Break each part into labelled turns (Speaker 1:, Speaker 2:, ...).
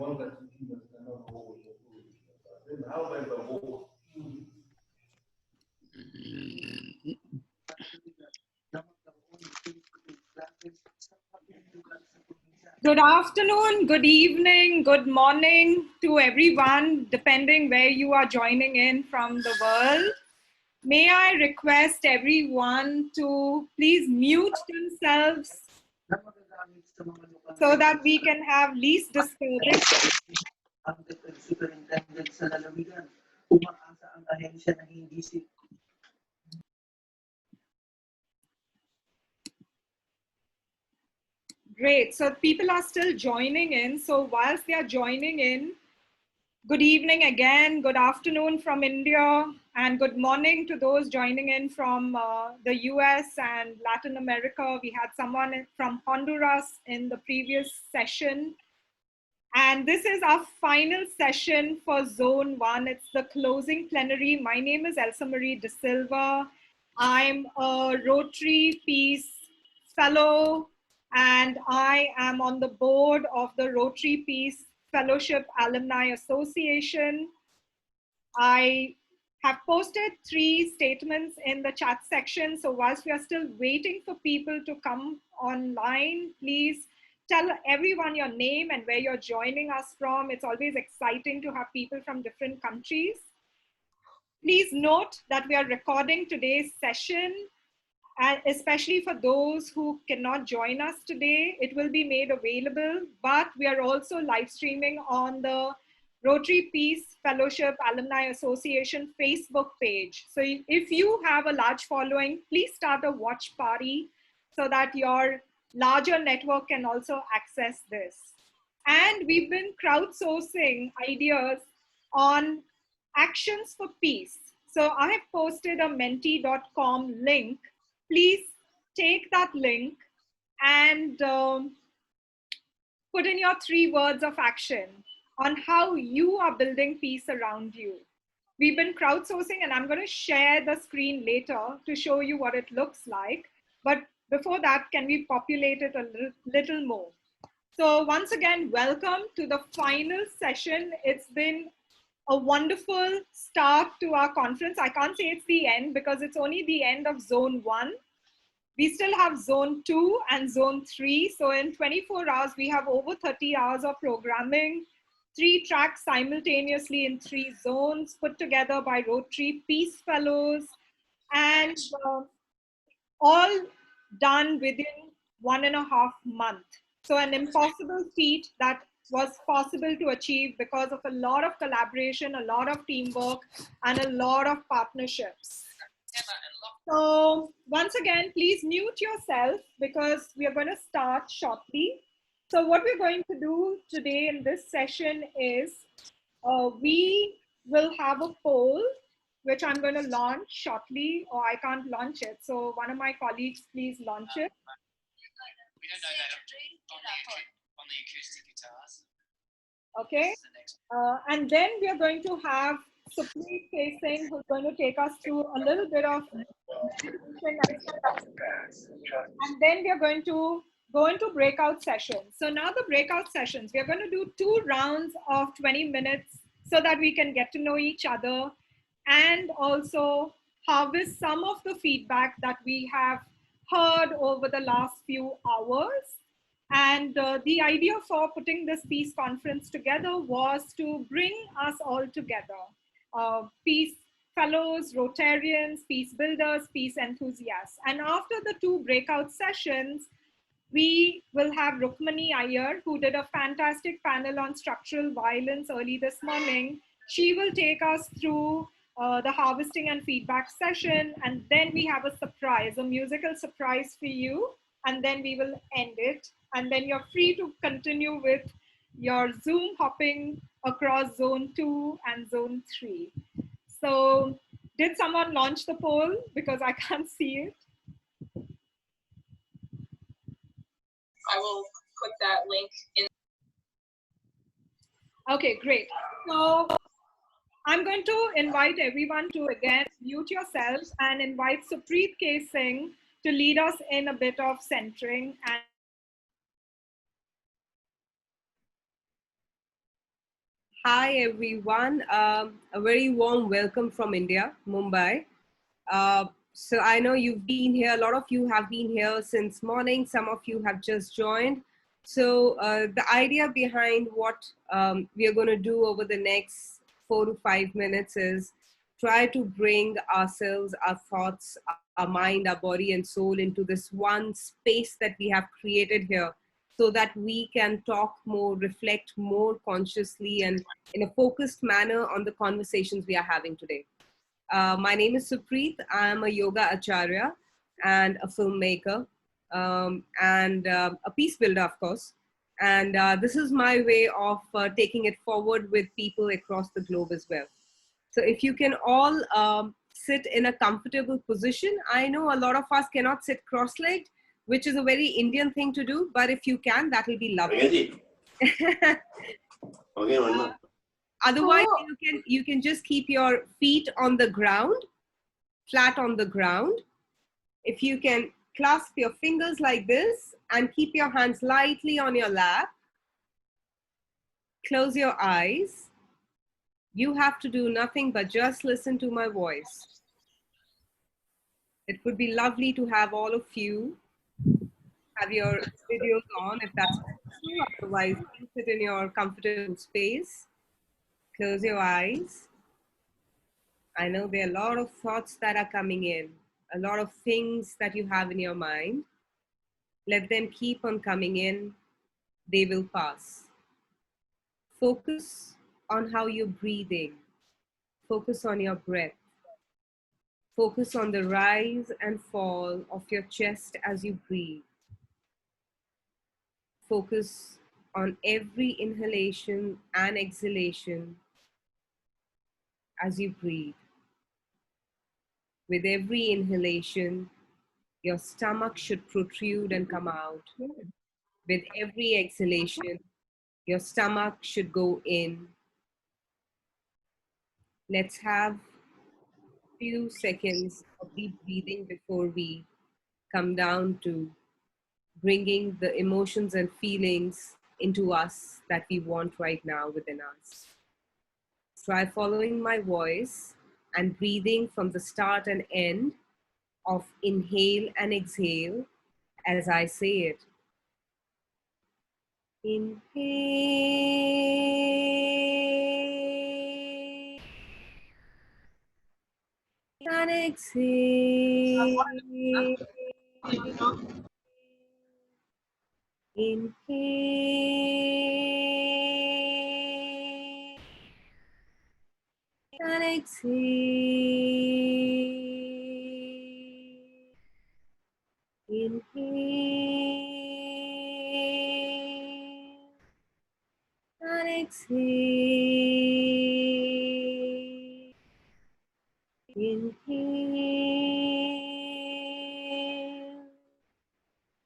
Speaker 1: Good afternoon, good evening, good morning to everyone, depending where you are joining in from the world. May I request everyone to please mute themselves so that we can have least disturbance. Great, so people are still joining in. So whilst they are joining in, good evening again, good afternoon from India, and good morning to those joining in from the US and Latin America. We had someone from Honduras in the previous session. And this is our final session for Zone 1. It's the closing plenary. My name is ElsaMarie D'Silva. I'm a Rotary Peace Fellow, and I am on the board of the Rotary Peace Fellowship Alumni Association. I have posted 3 statements in the chat section. So whilst we are still waiting for people to come online, please tell everyone your name and where you're joining us from. It's always exciting to have people from different countries. Please note that we are recording today's session, and especially for those who cannot join us today, it will be made available, but we are also live streaming on the Rotary Peace Fellowship Alumni Association Facebook page. So if you have a large following, please start a watch party so that your larger network can also access this. And we've been crowdsourcing ideas on actions for peace. So I have posted a menti.com link. Please take that link and put in your 3 words of action on how you are building peace around you. We've been crowdsourcing, and I'm going to share the screen later to show you what it looks like. But before that, can we populate it a little more? So once again, welcome to the final session. It's been a wonderful start to our conference. I can't say it's the end because it's only the end of Zone 1. We still have Zone 2 and Zone 3. So in 24 hours, we have over 30 hours of programming, 3 tracks simultaneously in 3 zones put together by Rotary Peace Fellows, and all done within 1.5 months. So an impossible feat that was possible to achieve because of a lot of collaboration, a lot of teamwork, and a lot of partnerships. So once again, please mute yourself because we are going to start shortly. So what we're going to do today in this session is we will have a poll, which I'm going to launch shortly, or I can't launch it. So one of my colleagues, please launch it.
Speaker 2: We don't know that on the acoustic guitars.
Speaker 1: Okay. And then we are going to have Supreet K Singh, who's going to take us through a little bit of, and then we are going to go into breakout sessions. So now the breakout sessions, we are going to do 2 rounds of 20 minutes so that we can get to know each other and also harvest some of the feedback that we have heard over the last few hours. And the idea for putting this peace conference together was to bring us all together. Peace fellows, Rotarians, peace builders, peace enthusiasts. And after the 2 breakout sessions, we will have Rukmini Iyer, who did a fantastic panel on structural violence early this morning. She will take us through the harvesting and feedback session. And then we have a surprise, a musical surprise for you. And then we will end it. And then you're free to continue with your Zoom hopping across Zone 2 and Zone 3. So did someone launch the poll? Because I can't see it.
Speaker 3: I will put that link in.
Speaker 1: Okay, great. So I'm going to invite everyone to again mute yourselves and invite Supreet K Singh to lead us in a bit of centering. And
Speaker 4: Hi, everyone. A very warm welcome from India, Mumbai. So I know you've been here, a lot of you have been here since morning, some of you have just joined. So the idea behind what we are going to do over the next 4 to 5 minutes is try to bring ourselves, our thoughts, our mind, our body and soul into this one space that we have created here so that we can talk more, reflect more consciously and in a focused manner on the conversations we are having today. My name is Supreet. I'm a yoga acharya and a filmmaker and a peace builder, of course. And this is my way of taking it forward with people across the globe as well. So if you can all sit in a comfortable position, I know a lot of us cannot sit cross-legged, which is a very Indian thing to do, but if you can, that will be lovely. Otherwise, you can just keep your feet on the ground, flat on the ground. If you can clasp your fingers like this and keep your hands lightly on your lap, close your eyes. You have to do nothing but just listen to my voice. It would be lovely to have all of you have your videos on if that's possible. Otherwise, please sit in your comfortable space. Close your eyes. I know there are a lot of thoughts that are coming in, a lot of things that you have in your mind. Let them keep on coming in. They will pass. Focus on how you're breathing. Focus on your breath. Focus on the rise and fall of your chest as you breathe. Focus on every inhalation and exhalation as you breathe. With every inhalation, your stomach should protrude and come out. With every exhalation, your stomach should go in. Let's have a few seconds of deep breathing before we come down to bringing the emotions and feelings into us that we want right now within us. Try following my voice and breathing from the start and end of inhale and exhale as I say it. Inhale and exhale. Inhale and exhale. Inhale and exhale. Inhale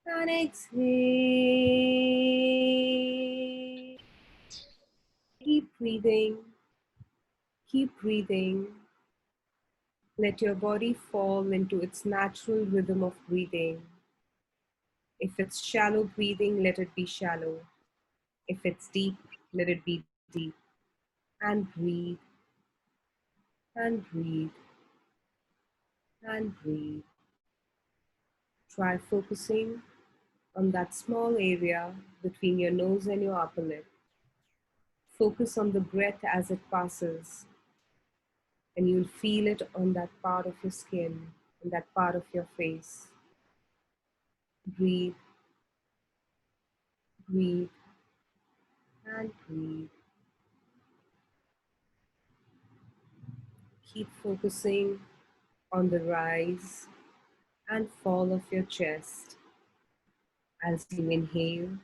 Speaker 4: and exhale. Keep breathing. Keep breathing. Let your body fall into its natural rhythm of breathing. If it's shallow breathing, let it be shallow. If it's deep, let it be deep. And breathe, and breathe, and breathe. Try focusing on that small area between your nose and your upper lip. Focus on the breath as it passes, and you'll feel it on that part of your skin, on that part of your face. Breathe, breathe, and breathe. Keep focusing on the rise and fall of your chest as you inhale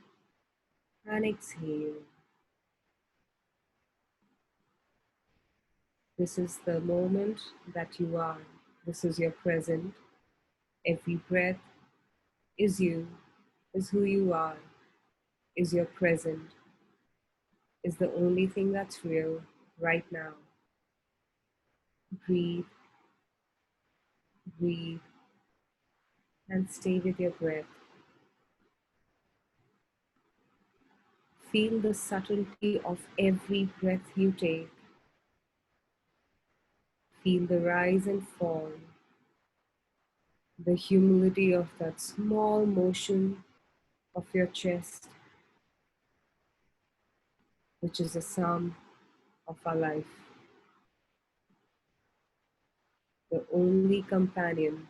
Speaker 4: and exhale. This is the moment that you are. This is your present. Every breath is you, is who you are, is your present, is the only thing that's real right now. Breathe, breathe, and stay with your breath. Feel the subtlety of every breath you take. Feel the rise and fall, the humility of that small motion of your chest, which is the sum of our life, the only companion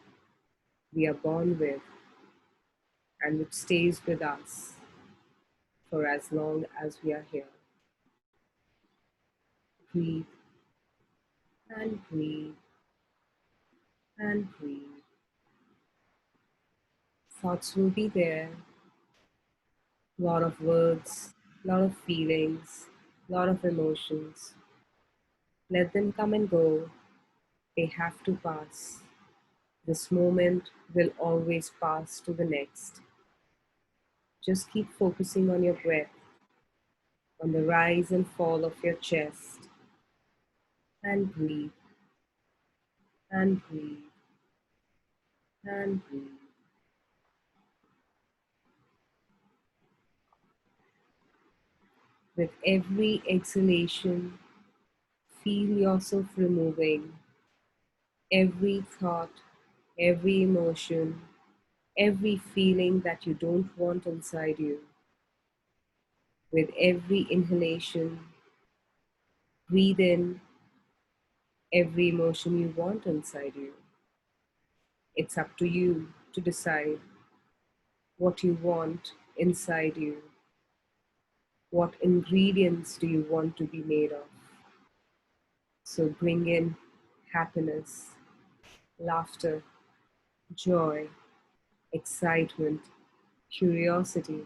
Speaker 4: we are born with and which stays with us for as long as we are here. Breathe and breathe and breathe. Thoughts will be there, lot of words, lot of feelings, lot of emotions. Let them come and go. They have to pass. This moment will always pass to the next. Just keep focusing on your breath, on the rise and fall of your chest, and breathe, and breathe, and breathe. With every exhalation, feel yourself removing every thought, every emotion, every feeling that you don't want inside you. With every inhalation, breathe in every emotion you want inside you. It's up to you to decide what you want inside you. What ingredients do you want to be made of? So bring in happiness, laughter, joy, excitement, curiosity,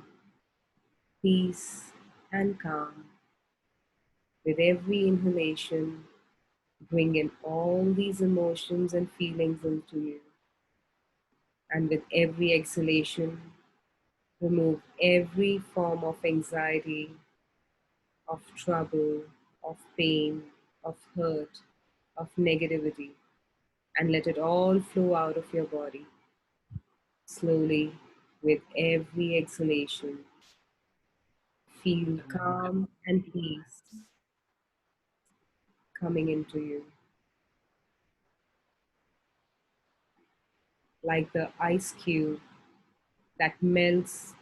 Speaker 4: peace, and calm. With every inhalation, bring in all these emotions and feelings into you. And with every exhalation, remove every form of anxiety, of trouble, of pain, of hurt, of negativity, and let it all flow out of your body. Slowly, with every exhalation, feel calm and peace coming into you. Like the ice cube that melts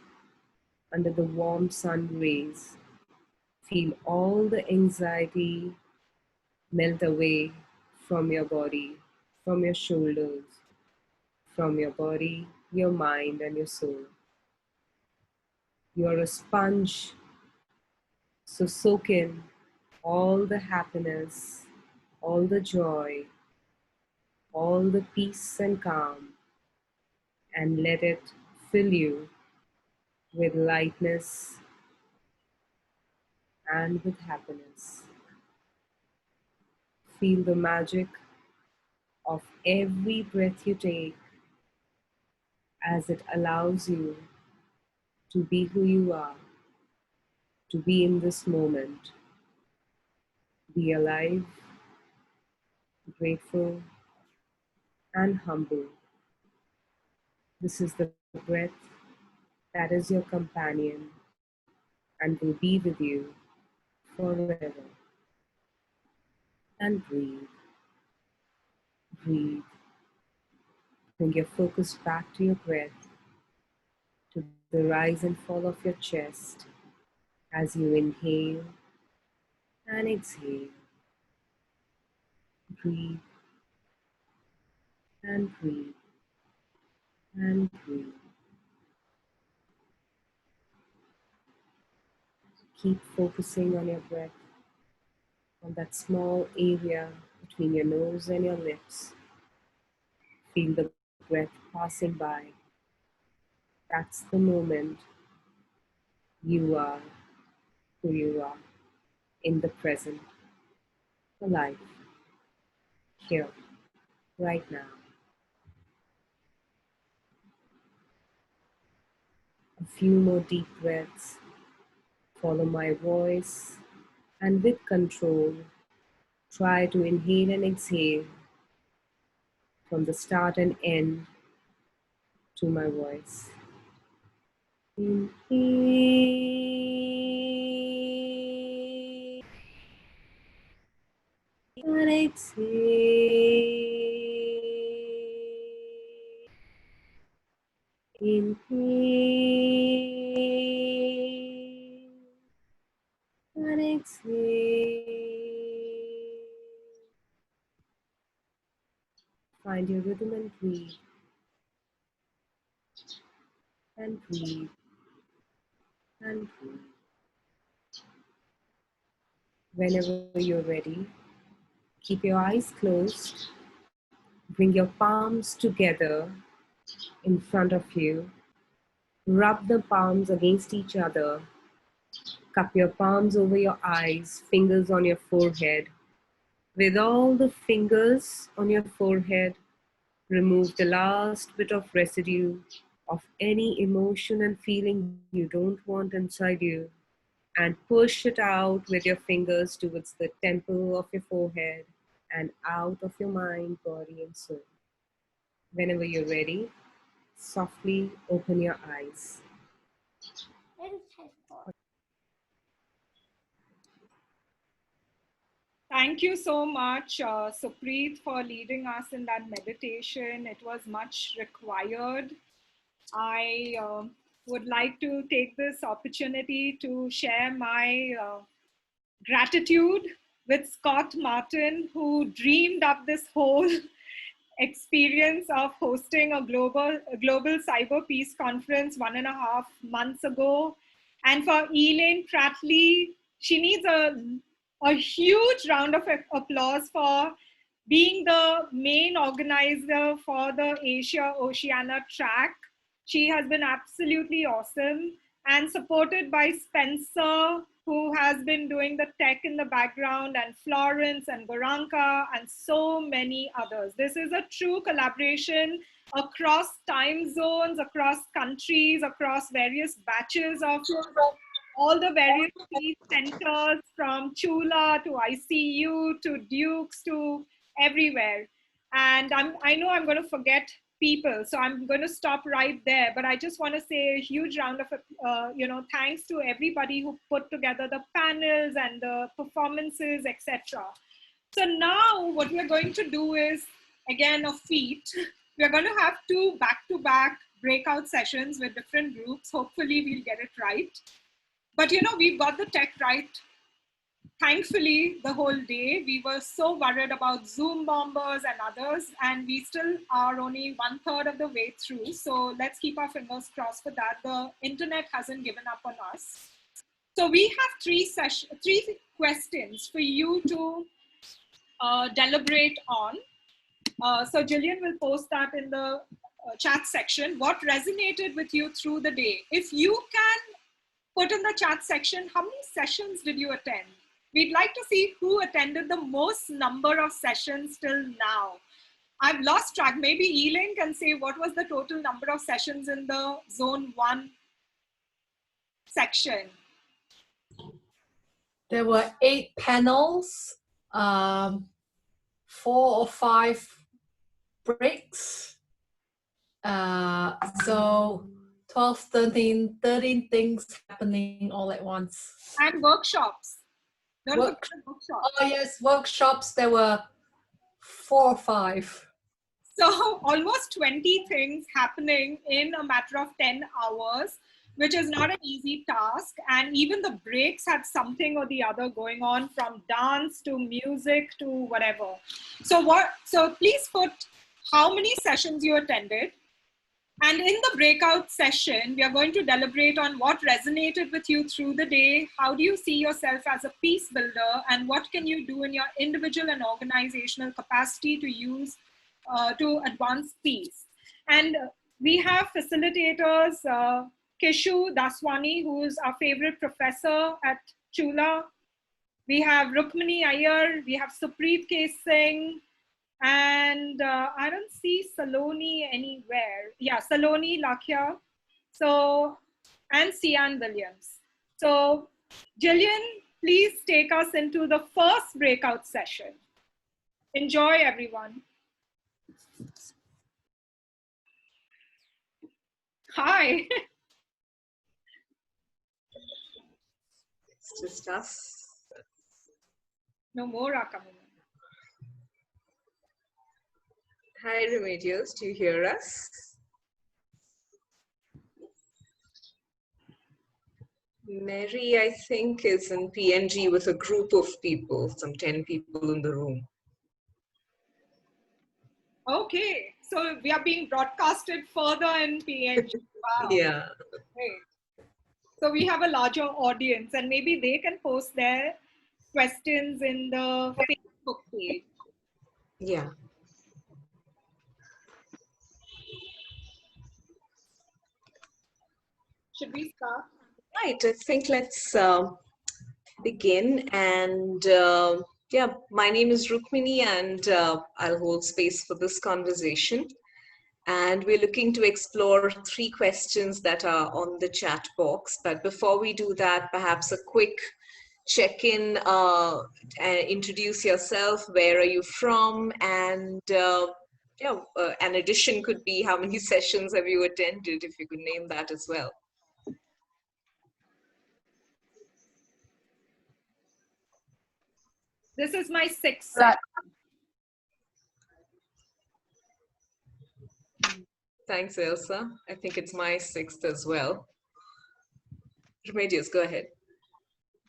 Speaker 4: under the warm sun rays. Feel all the anxiety melt away from your body, from your shoulders, from your body, your mind, and your soul. You're a sponge, so soak in all the happiness, all the joy, all the peace and calm, and let it fill you with lightness and with happiness. Feel the magic of every breath you take as it allows you to be who you are, to be in this moment, be alive, grateful, and humble. This is the breath that is your companion and will be with you forever. And breathe, breathe. Bring your focus back to your breath, to the rise and fall of your chest as you inhale and exhale. Breathe and breathe and breathe. Keep focusing on your breath, on that small area between your nose and your lips. Feel the breath passing by. That's the moment you are who you are in the present, alive, here, right now. A few more deep breaths. Follow my voice and with control, try to inhale and exhale from the start and end to my voice. Inhale and exhale. Inhale and exhale. Find your rhythm and breathe. And breathe. And breathe. Whenever you're ready, keep your eyes closed. Bring your palms together in front of you. Rub the palms against each other. Cup your palms over your eyes, fingers on your forehead. With all the fingers on your forehead, remove the last bit of residue of any emotion and feeling you don't want inside you, and push it out with your fingers towards the temple of your forehead and out of your mind, body, and soul. Whenever you're ready, softly open your eyes.
Speaker 1: Thank you so much, Supreet, for leading us in that meditation. It was much required. I would like to take this opportunity to share my gratitude with Scott Martin, who dreamed up this whole experience of hosting a global cyber peace conference 1.5 months ago. And for Elaine Pratley, she needs a huge round of applause for being the main organizer for the Asia-Oceania track. She has been absolutely awesome, and supported by Spencer, who has been doing the tech in the background, and Florence and Goranka and so many others. This is a true collaboration across time zones, across countries, across various batches of all the various peace centers, from Chula to ICU to Dukes to everywhere. And I know I'm going to forget people, so I'm going to stop right there. But I just want to say a huge round of thanks to everybody who put together the panels and the performances, etc. So now what we're going to do is, again, a feat. We're going to have 2 back-to-back breakout sessions with different groups. Hopefully we'll get it right. But we've got the tech right. Thankfully, the whole day. We were so worried about Zoom bombers and others, and we still are only 1/3 of the way through. So let's keep our fingers crossed for that. The internet hasn't given up on us. So we have 3 questions for you to deliberate on. So Jillian will post that in the chat section. What resonated with you through the day? If you can put in the chat section, how many sessions did you attend? We'd like to see who attended the most number of sessions till now. I've lost track. Maybe Elaine can say what was the total number of sessions in the Zone 1 section.
Speaker 5: There were 8 panels, 4 or 5 breaks. So 12, 13 things happening all at once.
Speaker 1: And workshops. Don't forget the workshops.
Speaker 5: Oh yes, workshops, there were 4 or 5.
Speaker 1: So almost 20 things happening in a matter of 10 hours, which is not an easy task. And even the breaks had something or the other going on, from dance to music to whatever. So please put how many sessions you attended. And in the breakout session, we are going to deliberate on what resonated with you through the day. How do you see yourself as a peace builder? And what can you do in your individual and organizational capacity to use to advance peace? And we have facilitators, Kishu Daswani, who is our favorite professor at Chula. We have Rukmini Iyer, we have Supreet K Singh, and I don't see Saloni anywhere. Yeah, Saloni Lakhya. So, and Sian Williams. So, Jillian, please take us into the first breakout session. Enjoy, everyone. Hi.
Speaker 3: Just us.
Speaker 1: No more are coming in.
Speaker 3: Hi, Remedios. Do you hear us? Mary, I think, is in PNG with a group of people, some 10 people in the room.
Speaker 1: Okay, so we are being broadcasted further in PNG. Wow.
Speaker 3: Yeah.
Speaker 1: Great. So we have a larger audience, and maybe they can post their questions in the Facebook page.
Speaker 3: Yeah.
Speaker 1: Should we start?
Speaker 3: Right. I think let's begin. And yeah, my name is Rukmini, and I'll hold space for this conversation. And we're looking to explore 3 questions that are on the chat box. But before we do that, perhaps a quick check-in, introduce yourself, where are you from, and yeah, an addition could be how many sessions have you attended, if you could name that as well.
Speaker 1: This is my 6th set.
Speaker 3: Thanks, Elsa. I think it's my 6th as well. Remedios, go ahead.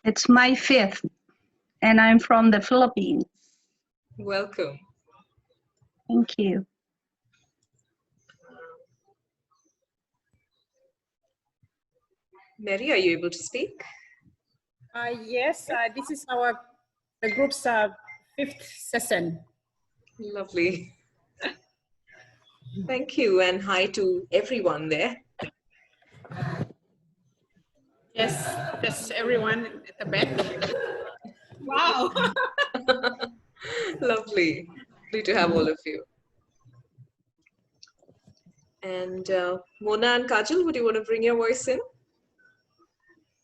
Speaker 6: It's my 5th, and I'm from the Philippines.
Speaker 3: Welcome.
Speaker 6: Thank you.
Speaker 3: Mary, are you able to speak?
Speaker 7: Yes, this is the group's 5th session.
Speaker 3: Lovely. Thank you, and hi to everyone there.
Speaker 7: Yes, everyone at the back.
Speaker 1: Wow.
Speaker 3: Lovely. Lovely to have all of you. And Mona and Kajal, would you want to bring your voice in?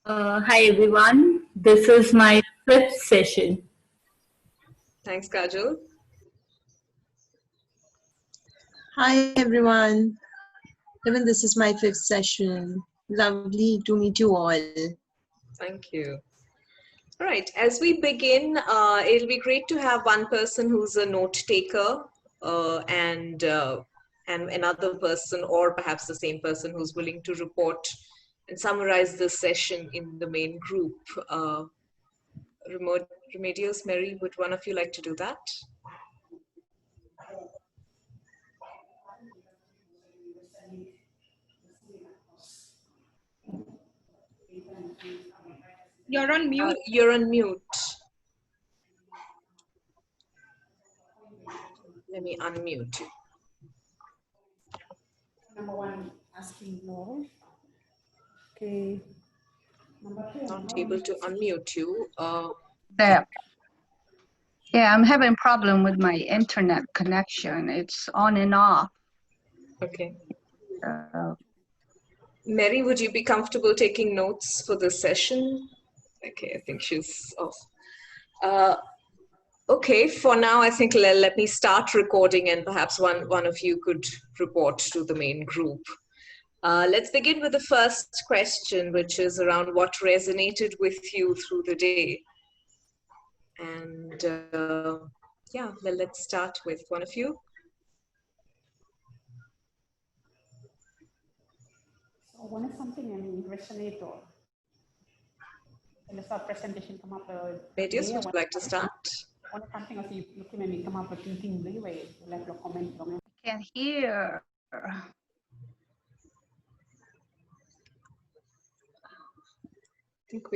Speaker 5: Hi everyone, this is my 5th session.
Speaker 3: Thanks, Kajal.
Speaker 8: Hi everyone, even this is my 5th session. Lovely to meet you all.
Speaker 3: Thank you. All right, as we begin, it'll be great to have one person who's a note taker and another person, or perhaps the same person, who's willing to report and summarize this session in the main group. Remedios, Mary, would one of you like to do that?
Speaker 1: You're on mute.
Speaker 3: You're on mute. Let me unmute you.
Speaker 7: Number 1, asking more. Okay. Number 2,
Speaker 3: Not able to unmute you.
Speaker 6: There. Yeah, I'm having problem with my internet connection. It's on and off.
Speaker 3: Okay.
Speaker 6: Uh,
Speaker 3: Mary, would you be comfortable taking notes for this session? Okay, I think she's off. Okay, for now, I think let me start recording, and perhaps one of you could report to the main group. Let's begin with the first question, which is around what resonated with you through the day. And yeah, let's start with one of you.
Speaker 7: So when is something resonate or in the presentation come up
Speaker 3: Medius, would you like to start?
Speaker 7: when something as you looking at me come up with thinking really like a comment from
Speaker 6: I can't hear.
Speaker 3: I think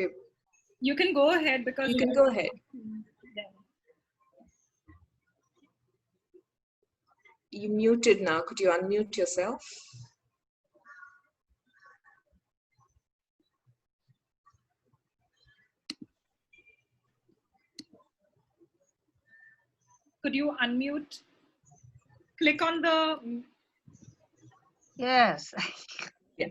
Speaker 1: You can go ahead because
Speaker 3: you can go ahead. You muted now. Could you unmute yourself?
Speaker 1: Could you unmute? Click on the.
Speaker 6: Yes.
Speaker 3: Yeah.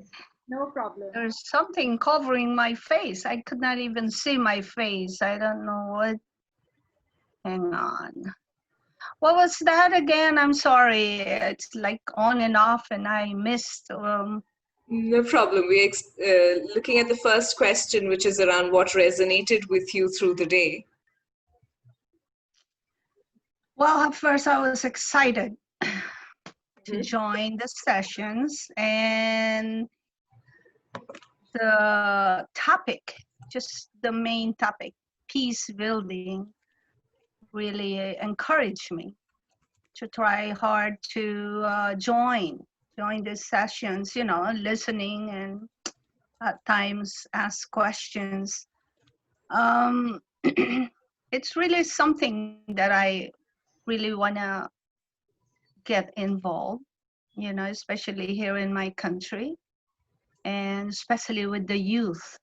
Speaker 1: No problem.
Speaker 6: There's something covering my face. I could not even see my face. I don't know what. Hang on. What was that again? I'm sorry. It's like on and off, and I missed.
Speaker 3: No problem. We're looking at the first question, which is around what resonated with you through the day.
Speaker 6: Well, at first I was excited to join the sessions, and the topic, just the main topic, peace building, really encouraged me to try hard to join these sessions, you know, listening and at times ask questions. It's really something that I really want to get involved, you know, especially here in my country and especially with the youth.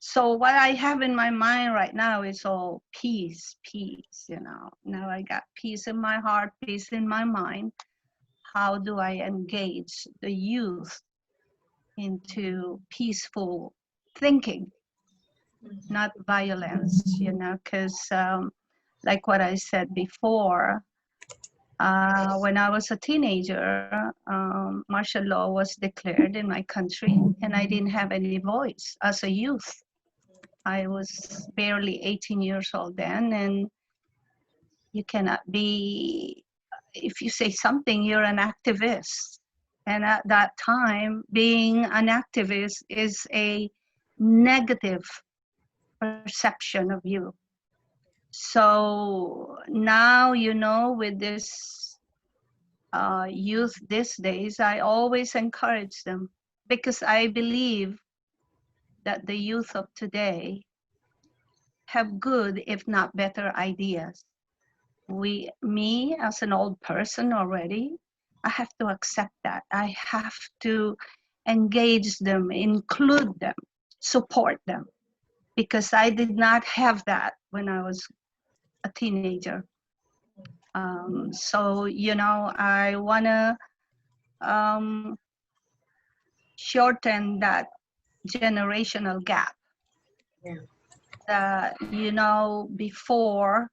Speaker 6: So what I have in my mind right now is all peace, you know. Now I got peace in my heart, peace in my mind. How do I engage the youth into peaceful thinking, not violence, you know, because like what I said before, when I was a teenager, martial law was declared in my country and I didn't have any voice as a youth. I was barely 18 years old then, and you cannot be, if you say something, you're an activist. And at that time, being an activist is a negative perception of you. So now, you know, with this youth these days, I always encourage them because I believe that the youth of today have good, if not better, ideas. Me as an old person already, I have to accept that. I have to engage them, include them, support them, because I did not have that when I was a teenager. So, you know, I want to shorten that generational gap. You know, before,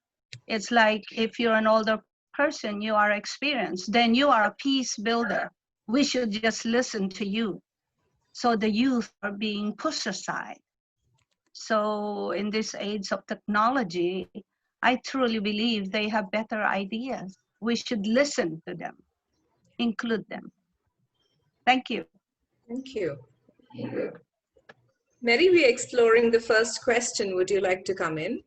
Speaker 6: it's like if you're an older person, you are experienced, then you are a peace builder. We should just listen to you. So the youth are being pushed aside. So in this age of technology, I truly believe they have better ideas. We should listen to them, include them. Thank you.
Speaker 3: Thank you. Mary, we're exploring the first question. Would you like to come in?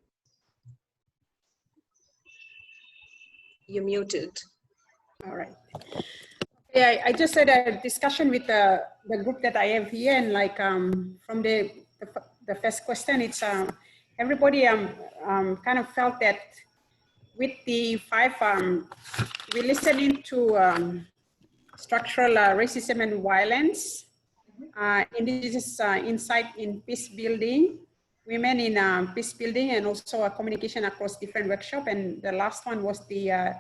Speaker 3: You're muted.
Speaker 7: All right. Yeah, I just had a discussion with the group that I have here, and like from the first question, it's everybody kind of felt that with the 5 we listening to structural racism and violence, indigenous insight in peace building, women in peace building, and also communication across different workshops. And the last one was the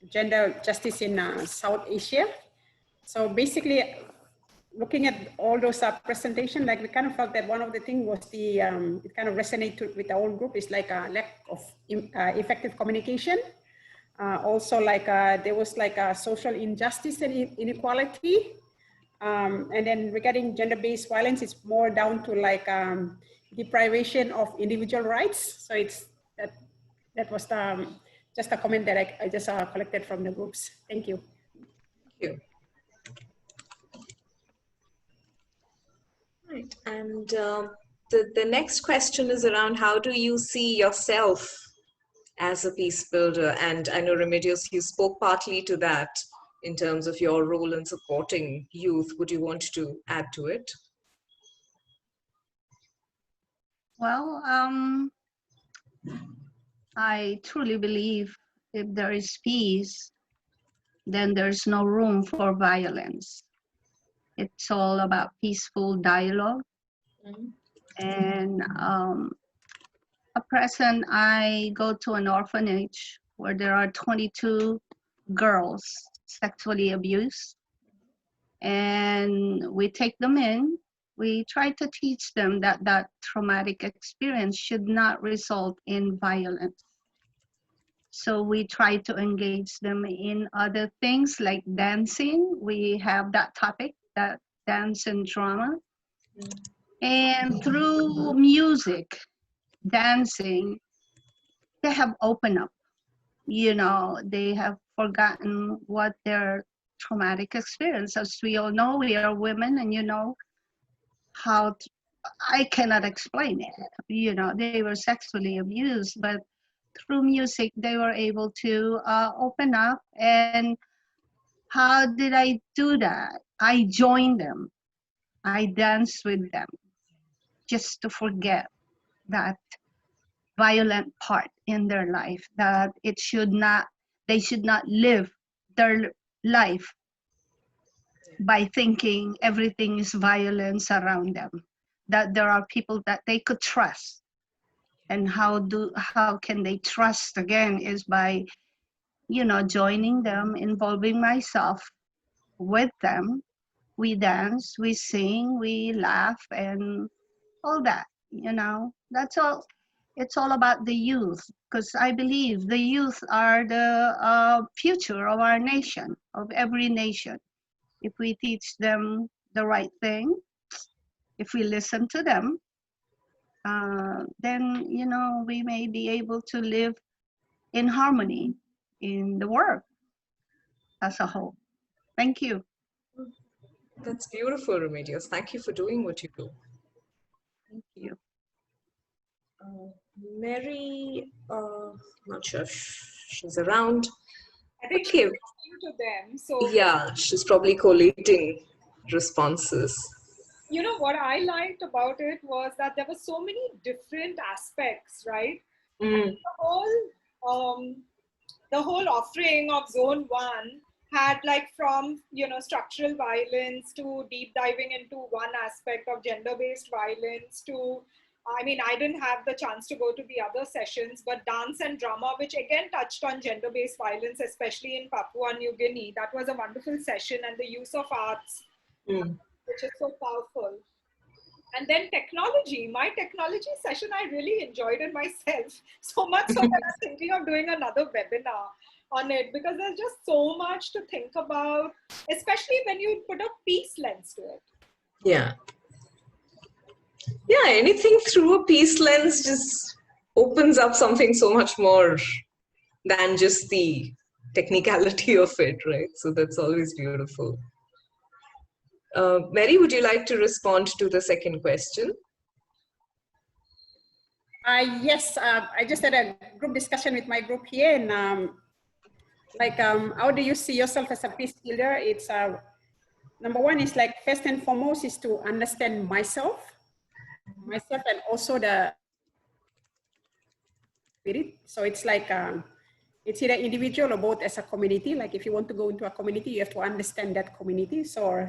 Speaker 7: gender justice in South Asia. So basically, looking at all those presentations, like we kind of felt that one of the things was the, it kind of resonated with the whole group, is like a lack of effective communication. Also like there was like a social injustice and inequality. And then regarding gender-based violence, it's more down to like deprivation of individual rights. So it's that was just a comment that I just collected from the groups. Thank you.
Speaker 3: Thank you. Right, and the next question is around how do you see yourself as a peace builder? And I know, Remedios, you spoke partly to that in terms of your role in supporting youth. Would you want to add to it?
Speaker 6: Well, I truly believe if there is peace, then there's no room for violence. It's all about peaceful dialogue. And at present, I go to an orphanage where there are 22 girls sexually abused. And we take them in. We try to teach them that that traumatic experience should not result in violence. So we try to engage them in other things like dancing. We have that topic that dance and drama. And through music, dancing, they have opened up. You know, they have forgotten what their traumatic experience. As we all know, we are women, and you know how I cannot explain it. You know, they were sexually abused, but through music, they were able to open up. And how did I do that? I joined them. I danced with them just to forget that violent part in their life, that they should not live their life by thinking everything is violence around them, that there are people that they could trust. And how can they trust again is by, you know, joining them, involving myself with them. We dance, we sing, we laugh, and all that, you know. That's all. It's all about the youth, because I believe the youth are the future of our nation, of every nation. If we teach them the right thing, if we listen to them, then, you know, we may be able to live in harmony in the world as a whole. Thank you.
Speaker 3: That's beautiful, Remedios. Thank you for doing what you do.
Speaker 6: Thank you.
Speaker 3: Mary, not sure if she's around.
Speaker 1: I think
Speaker 3: Okay.
Speaker 1: she's talking to them. So
Speaker 3: Yeah, she's probably collating responses.
Speaker 1: you know what I liked about it was that there were so many different aspects, right?
Speaker 3: Mm.
Speaker 1: The whole offering of Zone 1 had, like, from, you know, structural violence to deep diving into one aspect of gender-based violence to, I mean, I didn't have the chance to go to the other sessions, but dance and drama, which again touched on gender-based violence, especially in Papua New Guinea. That was a wonderful session, and the use of arts, which is so powerful. And then technology, my technology session, I really enjoyed it myself. So much so that I'm thinking of doing another webinar on it, because there's just so much to think about, especially when you put a peace lens to it.
Speaker 3: Yeah. Yeah, anything through a peace lens just opens up something so much more than just the technicality of it, right? So that's always beautiful. Mary, would you like to respond to the second question?
Speaker 7: Yes, I just had a group discussion with my group here, and how do you see yourself as a peace builder? It's number one is, like, first and foremost is to understand myself, and also the spirit. So it's like it's either individual or both as a community. Like, if you want to go into a community, you have to understand that community. So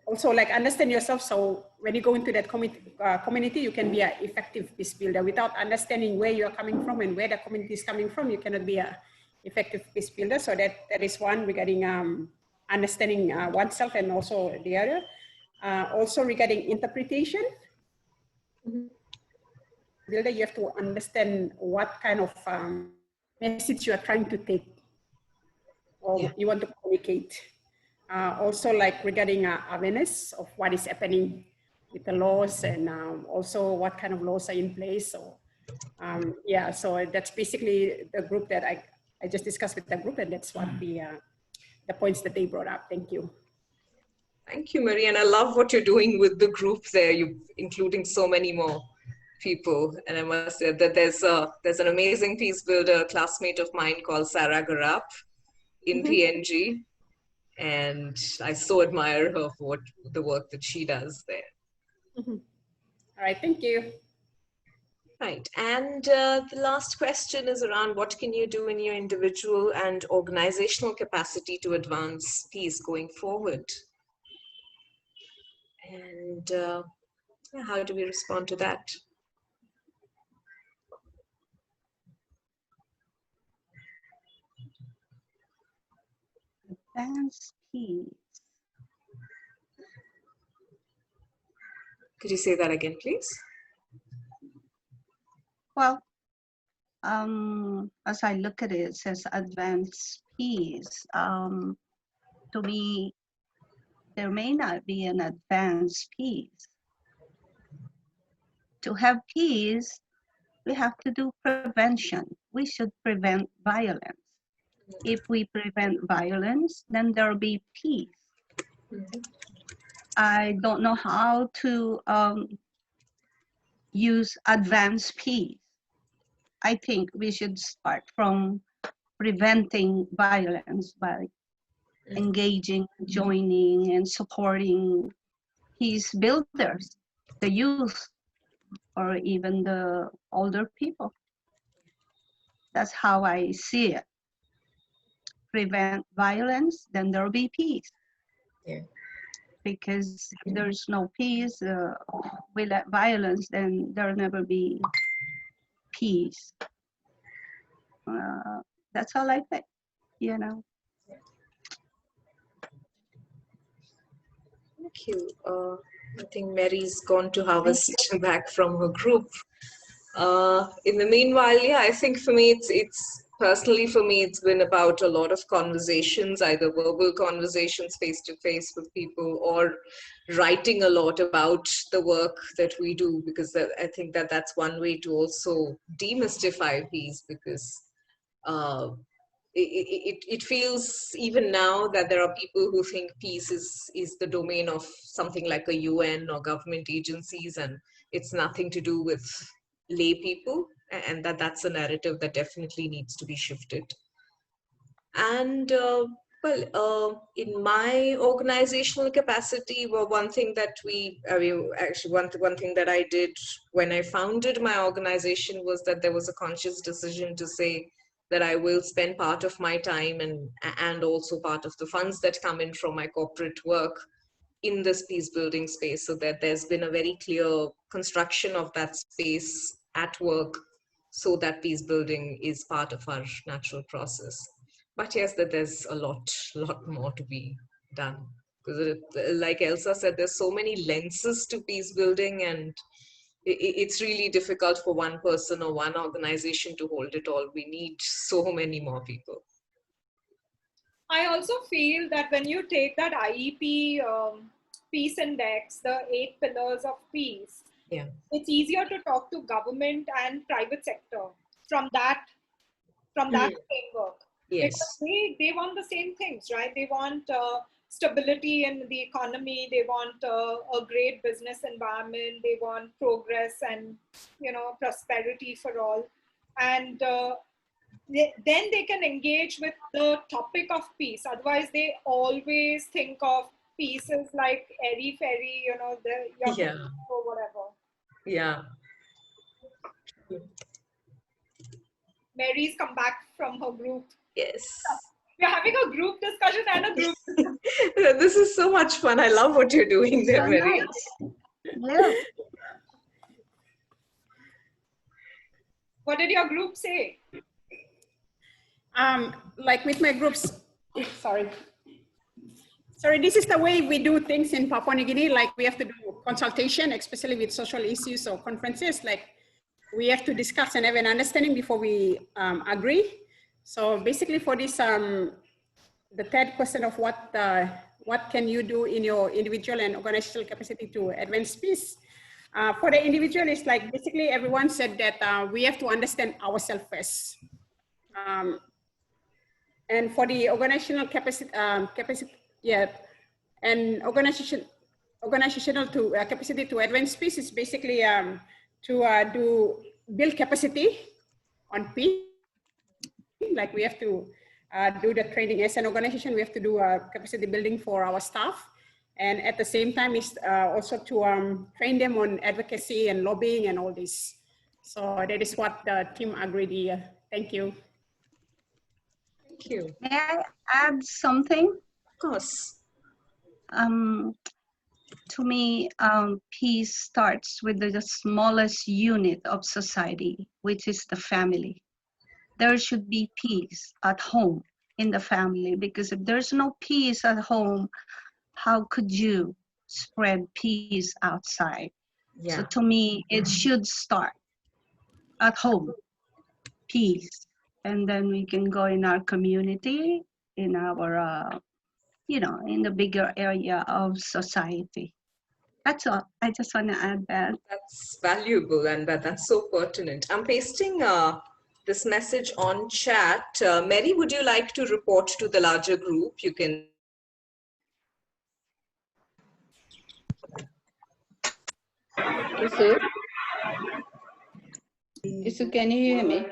Speaker 7: also, like, understand yourself, so when you go into that community, you can be an effective peace builder. Without understanding where you are coming from and where the community is coming from, you cannot be an effective peace builder. So that is one regarding understanding oneself and also the other. Also regarding interpretation, builder, you have to understand what kind of message you are trying to take or you want to communicate. Also, like, regarding awareness of what is happening with the laws, and also what kind of laws are in place. So yeah, so that's basically the group that I just discussed with the group, and that's what the points that they brought up. Thank you.
Speaker 3: Thank you, Marie. And I love what you're doing with the group there. You're including so many more people. And I must say that there's an amazing peace builder, a classmate of mine called Sarah Garap in PNG. And I so admire her for the work that she does there.
Speaker 7: All right, thank you.
Speaker 3: Right, and the last question is around what can you do in your individual and organizational capacity to advance peace going forward? And how do we respond to that?
Speaker 6: Advance peace.
Speaker 3: Could you say that again, please?
Speaker 6: Well, as I look at it, it says advance peace. To me, there may not be an advanced peace. To have peace, we have to do prevention. We should prevent violence. If we prevent violence, then there'll be peace. I don't know how to use advanced peace. I think we should start from preventing violence by engaging, joining, and supporting peace builders, the youth, or even the older people. That's how I see it. Prevent violence, then there'll be peace.
Speaker 3: Yeah.
Speaker 6: Because if there's no peace, we let violence, then there'll never be peace. That's all I think, you know.
Speaker 3: Thank you. I think Mary's gone to harvest back from her group. In the meanwhile, yeah, I think for me, it's personally for me, it's been about a lot of conversations, either verbal conversations face to face with people, or writing a lot about the work that we do, because I think that that's one way to also demystify peace, because it feels even now that there are people who think peace is the domain of something like a UN or government agencies, and it's nothing to do with lay people, and that's a narrative that definitely needs to be shifted. And in my organizational capacity, well, one thing that one thing that I did when I founded my organization was that there was a conscious decision to say that I will spend part of my time and also part of the funds that come in from my corporate work in this peace building space, so that there's been a very clear construction of that space at work, so that peace building is part of our natural process. But yes, that there's a lot more to be done, because like Elsa said, there's so many lenses to peace building, and it's really difficult for one person or one organization to hold it all. We need so many more people.
Speaker 1: I also feel that when you take that IEP Peace Index, the 8 pillars of peace,
Speaker 3: yeah,
Speaker 1: it's easier to talk to government and private sector from that framework.
Speaker 3: Yes.
Speaker 1: Because they want the same things, right? They want stability in the economy. They want a great business environment. They want progress and, prosperity for all. And then they can engage with the topic of peace. Otherwise, they always think of peace as like airy-fairy,
Speaker 3: Yeah.
Speaker 1: or whatever.
Speaker 3: Yeah.
Speaker 1: Mary's come back from her group.
Speaker 3: Yes.
Speaker 1: We're having a group discussion and a group.
Speaker 3: This is so much fun. I love what you're doing there,
Speaker 6: So
Speaker 3: Mary.
Speaker 6: nice. Yeah.
Speaker 1: What did your group say?
Speaker 7: Like with my groups, sorry, this is the way we do things in Papua New Guinea. Like we have to do consultation, especially with social issues or conferences. Like we have to discuss and have an understanding before we agree. So basically for this, the third question of what can you do in your individual and organizational capacity to advance peace? For the individual, it's like basically everyone said that we have to understand ourselves first. And for the organizational capacity, and organizational capacity to advance peace is basically to build capacity on peace. Like we have to do the training as an organization. We have to do capacity building for our staff, and at the same time is also to train them on advocacy and lobbying and all this. So that is what the team agreed here. Thank you.
Speaker 3: Thank you.
Speaker 6: May I add something?
Speaker 3: Of course.
Speaker 6: To me, peace starts with the smallest unit of society, which is the family. There should be peace at home in the family, because if there's no peace at home, how could you spread peace outside?
Speaker 3: Yeah.
Speaker 6: So to me, it should start at home, peace. And then we can go in our community, in our you know, in the bigger area of society. That's all. I just want to add that.
Speaker 3: That's valuable and that's so pertinent. I'm pasting this message on chat. Mary, would you like to report to the larger group? You can.
Speaker 9: Yes, sir. Yes, sir. Can you hear me?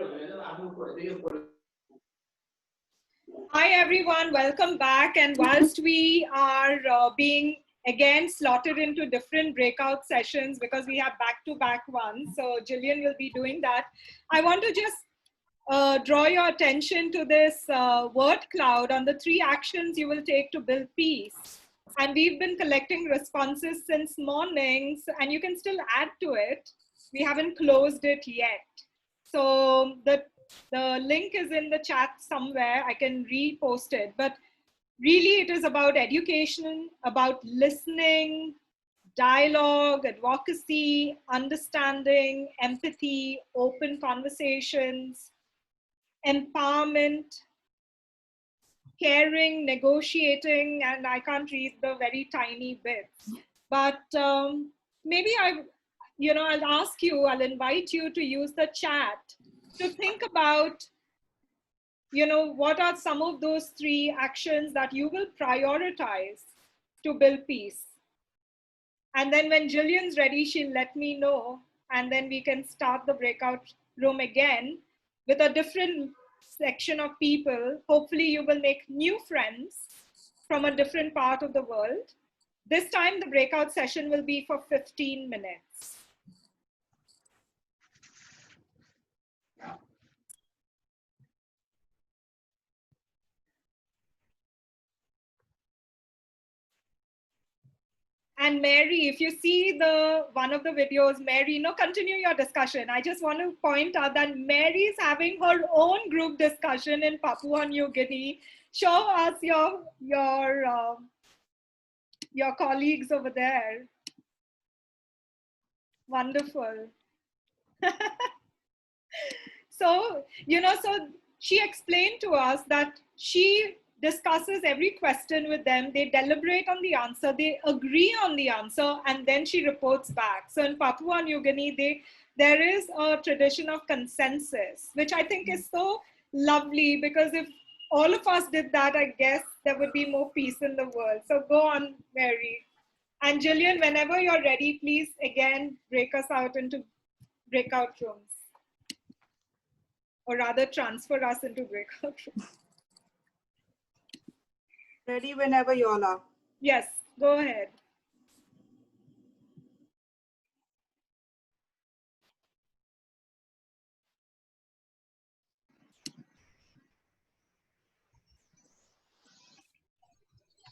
Speaker 1: Hi, everyone. Welcome back. And whilst we are being again slotted into different breakout sessions because we have back-to-back ones, so Jillian will be doing that, I want to just draw your attention to this word cloud on the 3 actions you will take to build peace. And we've been collecting responses since mornings, and you can still add to it. We haven't closed it yet. So the link is in the chat somewhere. I can repost it. But really, it is about education, about listening, dialogue, advocacy, understanding, empathy, open conversations, empowerment, caring, negotiating, and I can't read the very tiny bits. But maybe I'll ask you, I'll invite you to use the chat to think about, what are some of those 3 actions that you will prioritize to build peace. And then when Jillian's ready, she'll let me know, and then we can start the breakout room again with a different section of people. Hopefully you will make new friends from a different part of the world. This time the breakout session will be for 15 minutes. And Mary, if you see one of the videos, Mary, continue your discussion. I just want to point out that Mary is having her own group discussion in Papua New Guinea. Show us your colleagues over there. Wonderful. So she explained to us that she discusses every question with them, they deliberate on the answer, they agree on the answer, and then she reports back. So in Papua New Guinea, there is a tradition of consensus, which I think is so lovely, because if all of us did that, I guess there would be more peace in the world. So go on, Mary. And Jillian, whenever you're ready, please again break us out into breakout rooms. Or rather transfer us into breakout rooms.
Speaker 10: Ready whenever you all are.
Speaker 1: Yes, go ahead.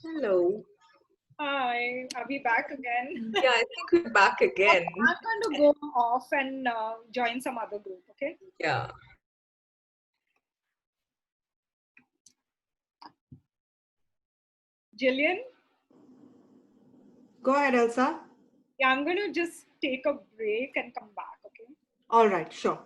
Speaker 3: Hello.
Speaker 1: Hi, are we back again?
Speaker 3: Yeah, I think we're back again.
Speaker 1: I'm going to go off and join some other group, okay?
Speaker 3: Yeah.
Speaker 1: Jillian?
Speaker 10: Go ahead, Elsa.
Speaker 1: Yeah, I'm going to just take a break and come back, okay?
Speaker 10: All right, sure.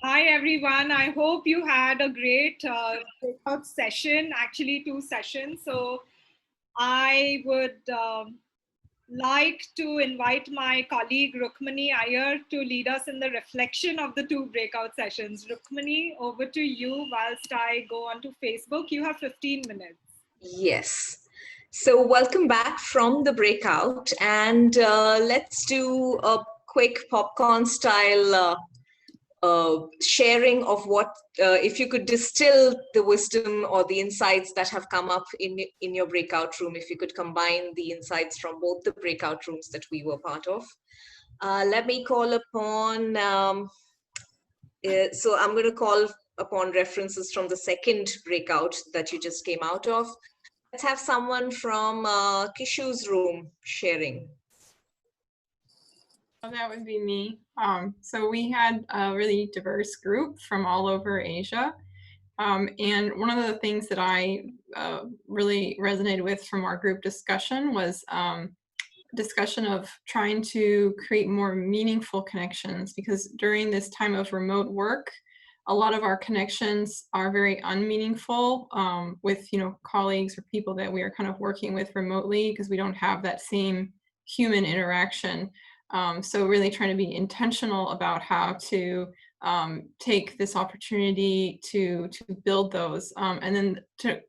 Speaker 1: Hi, everyone. I hope you had a great breakout session, actually 2 sessions. So I would like to invite my colleague Rukmini Iyer to lead us in the reflection of the 2 breakout sessions. Rukmini, over to you whilst I go onto Facebook. You have 15 minutes.
Speaker 3: Yes. So welcome back from the breakout, and let's do a quick popcorn style sharing of what, if you could distill the wisdom or the insights that have come up in your breakout room, if you could combine the insights from both the breakout rooms that we were part of. Let me call upon, so I'm going to call upon references from the second breakout that you just came out of. Let's have someone from Kishu's room sharing.
Speaker 11: Oh, that would be me. So we had a really diverse group from all over Asia. And one of the things that I really resonated with from our group discussion was discussion of trying to create more meaningful connections, because during this time of remote work, a lot of our connections are very unmeaningful with, colleagues or people that we are kind of working with remotely, because we don't have that same human interaction. So really trying to be intentional about how to take this opportunity to build those. And then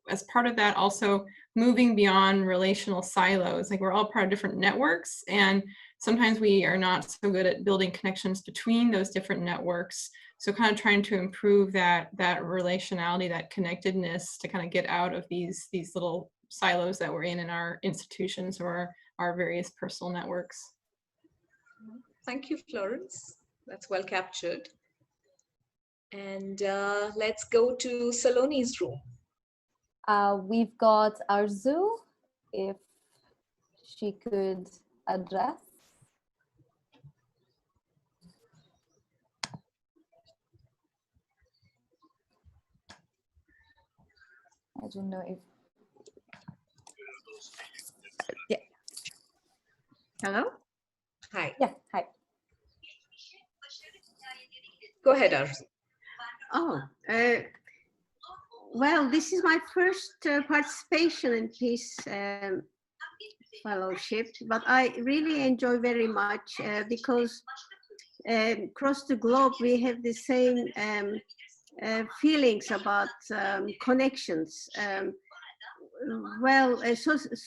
Speaker 11: as part of that, also moving beyond relational silos. Like, we're all part of different networks, and sometimes we are not so good at building connections between those different networks. So kind of trying to improve that relationality, that connectedness, to kind of get out of these little silos that we're in our institutions or our various personal networks.
Speaker 3: Thank you, Florence. That's well captured. And let's go to Saloni's room.
Speaker 12: We've got Arzu, if she could address. I don't know if. Yeah.
Speaker 13: Hello?
Speaker 3: Hi.
Speaker 12: Yeah, hi.
Speaker 3: Go ahead, Arzu.
Speaker 13: Oh, well, this is my first participation in Peace Fellowship, but I really enjoy very much because across the globe we have the same feelings about connections.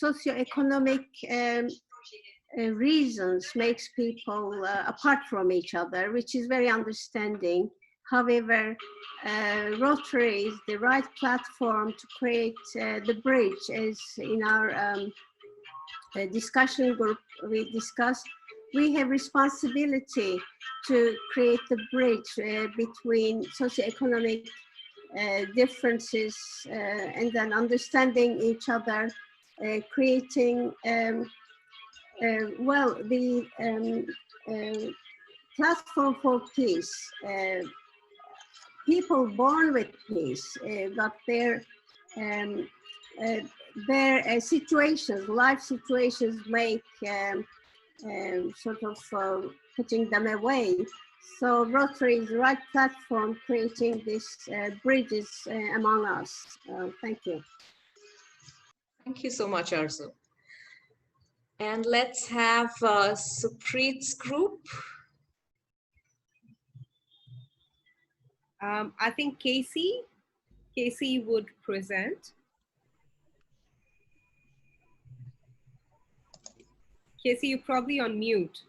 Speaker 13: Socioeconomic reasons makes people apart from each other, which is very understanding. However, Rotary is the right platform to create the bridge. As in our discussion group we discussed, we have responsibility to create the bridge between socioeconomic differences and then understanding each other, creating the platform for peace. People born with peace, but their situations, life situations, make sort of putting them away. So Rotary is the right platform, creating these bridges among us. Thank you.
Speaker 3: Thank you so much, Arzu. And let's have Supreet's group.
Speaker 4: I think Casey would present. Casey, you're probably on mute.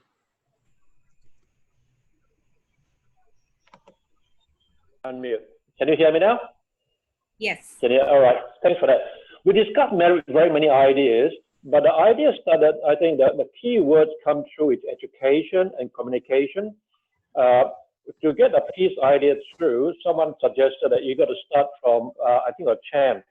Speaker 14: Unmute. Can you hear me now?
Speaker 4: Yes.
Speaker 14: All right. Thanks for that. We discussed very many ideas, but the idea started, I think that the key words come through is education and communication. To get a peace idea through, someone suggested that you got to start from, I think, a chant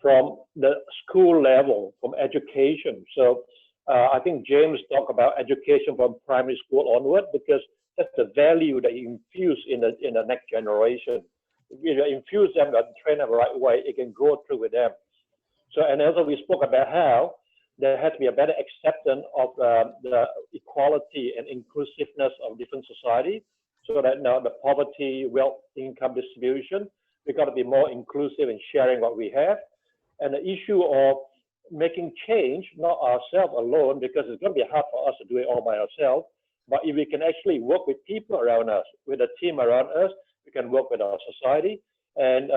Speaker 14: from the school level, from education. So I think James talked about education from primary school onward, because that's the value that you infuse in the next generation. If you infuse them and train them the right way, it can go through with them. So, and also we spoke about how there has to be a better acceptance of the equality and inclusiveness of different society. so that now the poverty, wealth, income distribution, we've got to be more inclusive in sharing what we have. And the issue of making change, not ourselves alone, because it's going to be hard for us to do it all by ourselves. But if we can actually work with people around us, with a team around us, we can work with our society. And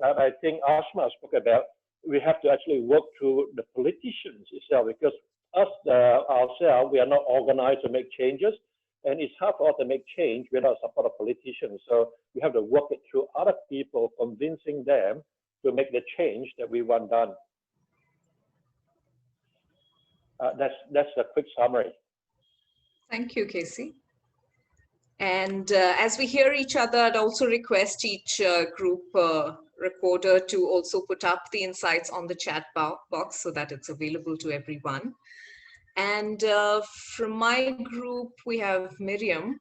Speaker 14: I think Asma spoke about, we have to actually work through the politicians itself, because us ourselves, we are not organized to make changes. And it's hard for us to make change without support of politicians. So we have to work it through other people, convincing them to make the change that we want done. That's a quick summary.
Speaker 3: Thank you, Casey. And as we hear each other, I'd also request each group recorder to also put up the insights on the chat box so that it's available to everyone. And from my group, we have Miriam.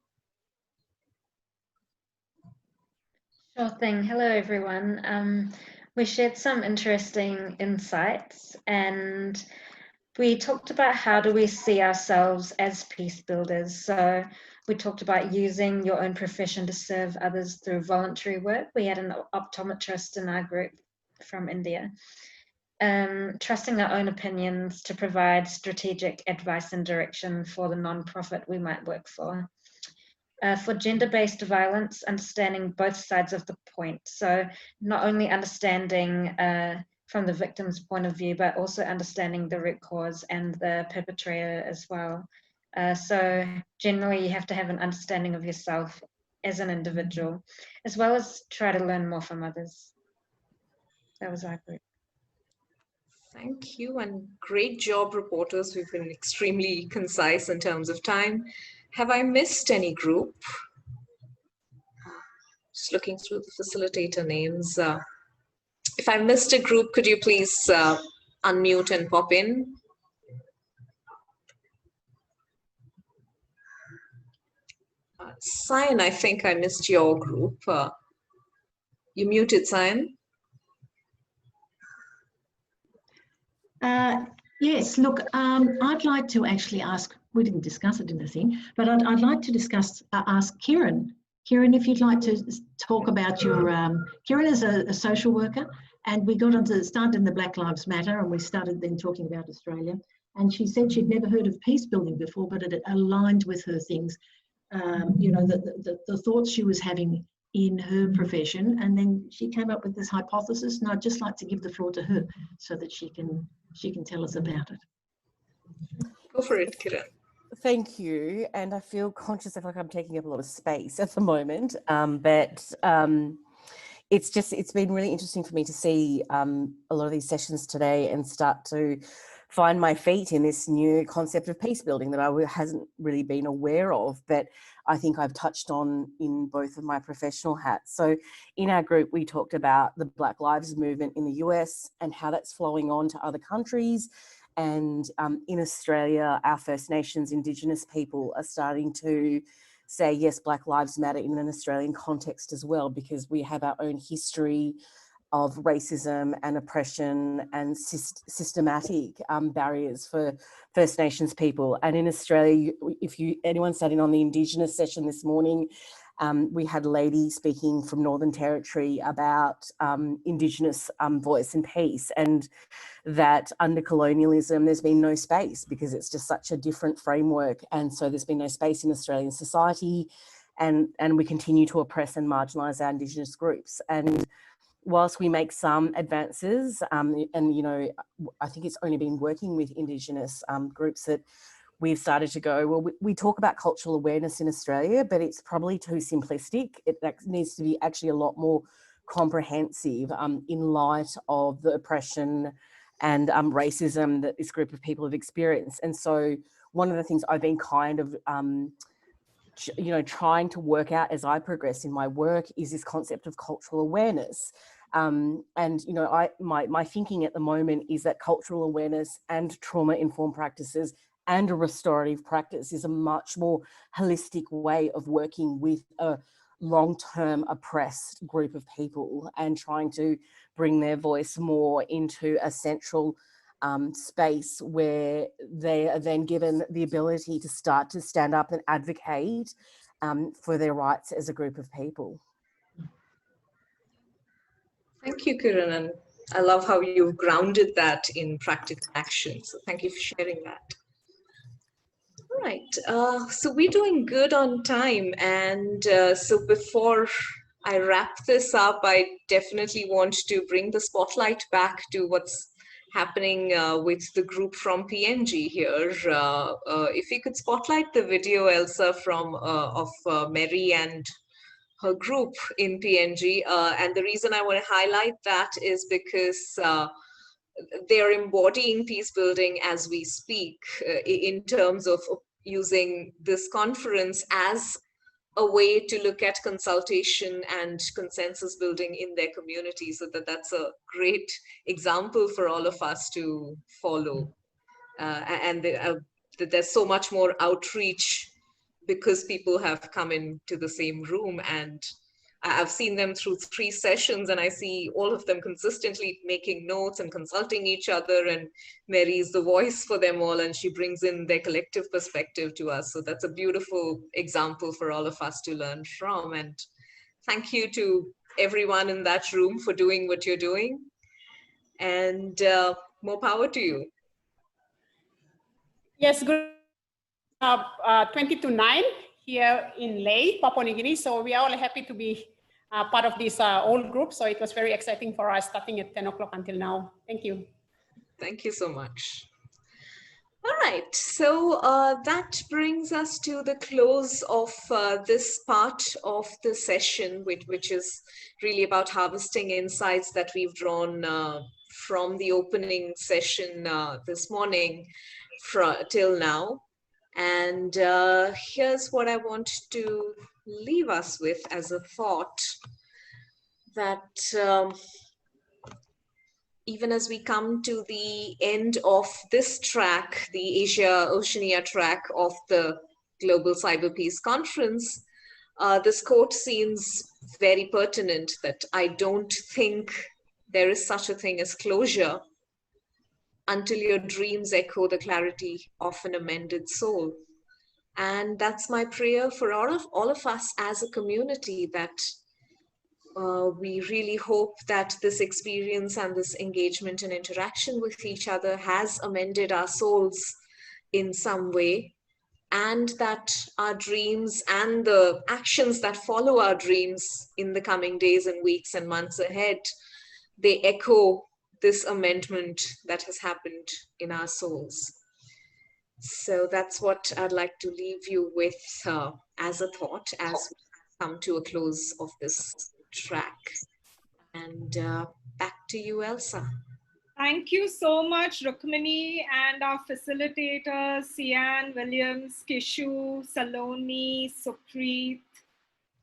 Speaker 15: Sure thing. Hello, everyone. We shared some interesting insights, and we talked about how do we see ourselves as peace builders. So we talked about using your own profession to serve others through voluntary work. We had an optometrist in our group from India. Trusting our own opinions to provide strategic advice and direction for the non-profit we might work for. For gender-based violence, understanding both sides of the point. So not only understanding from the victim's point of view, but also understanding the root cause and the perpetrator as well. So generally you have to have an understanding of yourself as an individual, as well as try to learn more from others. That was our group.
Speaker 3: Thank you, and great job, reporters. We've been extremely concise in terms of time. Have I missed any group? Just looking through the facilitator names. If I missed a group, could you please unmute and pop in? Cyan, I think I missed your group. You muted, Cyan?
Speaker 16: Yes, look, I'd like to actually ask, we didn't discuss it in the thing, but I'd like to discuss, ask Kieran. Kieran, if you'd like to talk about your, Kieran is a social worker, and we got onto, started in the Black Lives Matter, and we started then talking about Australia. And she said she'd never heard of peace building before, but it aligned with her things, you know, the thoughts she was having in her profession. And then she came up with this hypothesis, and I'd just like to give the floor to her so that she can tell us about it.
Speaker 3: Go for it, Kiran.
Speaker 17: Thank you. And I feel conscious of like I'm taking up a lot of space at the moment, but it's been really interesting for me to see a lot of these sessions today and start to find my feet in this new concept of peace building that I hasn't really been aware of, but I think I've touched on in both of my professional hats. So in our group, we talked about the Black Lives Movement in the US and how that's flowing on to other countries. And in Australia, our First Nations Indigenous people are starting to say, yes, Black Lives Matter in an Australian context as well, because we have our own history of racism and oppression and systematic barriers for First Nations people. And in Australia, if anyone sat in on the Indigenous session this morning, we had a lady speaking from Northern Territory about Indigenous voice and peace, and that under colonialism, there's been no space because it's just such a different framework. And so there's been no space in Australian society, and we continue to oppress and marginalise our Indigenous groups. And whilst we make some advances, and you know, I think it's only been working with Indigenous groups that we've started to go, well, we talk about cultural awareness in Australia, but it's probably too simplistic. It needs to be actually a lot more comprehensive in light of the oppression and racism that this group of people have experienced. And so one of the things I've been kind of you know, trying to work out as I progress in my work is this concept of cultural awareness. And, you know, my thinking at the moment is that cultural awareness and trauma-informed practices and a restorative practice is a much more holistic way of working with a long-term oppressed group of people and trying to bring their voice more into a central space where they are then given the ability to start to stand up and advocate for their rights as a group of people.
Speaker 3: Thank you, Kiran. And I love how you've grounded that in practical action. So thank you for sharing that. All right, so we're doing good on time. And so before I wrap this up, I definitely want to bring the spotlight back to what's happening with the group from PNG here. If you could spotlight the video, Elsa, from of Mary and her group in PNG. And the reason I want to highlight that is because they are embodying peace building as we speak, in terms of using this conference as a way to look at consultation and consensus building in their community. So that's a great example for all of us to follow. And there's so much more outreach because people have come into the same room, and I've seen them through 3 sessions, and I see all of them consistently making notes and consulting each other, and Mary is the voice for them all, and she brings in their collective perspective to us. So that's a beautiful example for all of us to learn from. And thank you to everyone in that room for doing what you're doing, and more power to you.
Speaker 7: Yes, good. 20 to 9 here in Ley, Papua New Guinea. So we are all happy to be part of this old group. So it was very exciting for us starting at 10 o'clock until now. Thank you.
Speaker 3: Thank you so much. All right, so that brings us to the close of this part of the session, which is really about harvesting insights that we've drawn from the opening session this morning till now. And here's what I want to leave us with as a thought, that even as we come to the end of this track, the Asia-Oceania track of the Global Cyber Peace Conference, this quote seems very pertinent, that I don't think there is such a thing as closure until your dreams echo the clarity of an amended soul. And that's my prayer for all of us as a community, that we really hope that this experience and this engagement and interaction with each other has amended our souls in some way, and that our dreams and the actions that follow our dreams in the coming days and weeks and months ahead, they echo this amendment that has happened in our souls. So that's what I'd like to leave you with as a thought as we come to a close of this track. And back to you, Elsa.
Speaker 1: Thank you so much, Rukmini, and our facilitators, Sian, Williams, Kishu, Saloni, Supreet,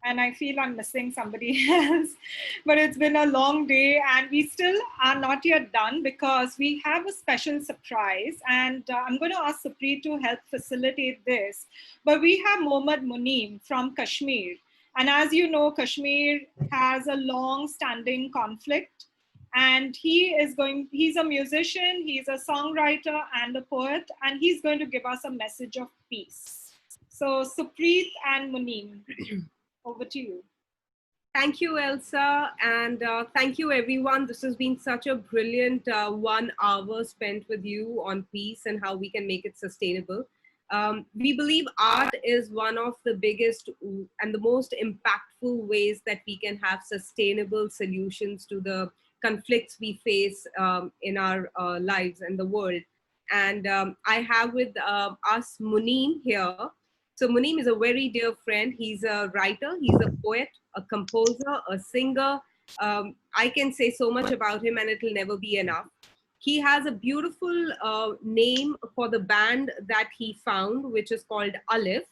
Speaker 1: and I feel I'm missing somebody else. But it's been a long day, and we still are not yet done because we have a special surprise, and I'm going to ask Supreet to help facilitate this. But we have Mohammad Muneem from Kashmir. And as you know, Kashmir has a long-standing conflict, and he's a musician, he's a songwriter and a poet, and he's going to give us a message of peace. So Supreet and Muneem, over to you.
Speaker 4: Thank you, Elsa, and thank you, everyone. This has been such a brilliant 1 hour spent with you on peace and how we can make it sustainable. We believe art is one of the biggest and the most impactful ways that we can have sustainable solutions to the conflicts we face in our lives and the world. And I have with us Muneem here. So Muneem is a very dear friend. He's a writer, he's a poet, a composer, a singer. I can say so much about him and it'll never be enough. He has a beautiful name for the band that he found, which is called Alif.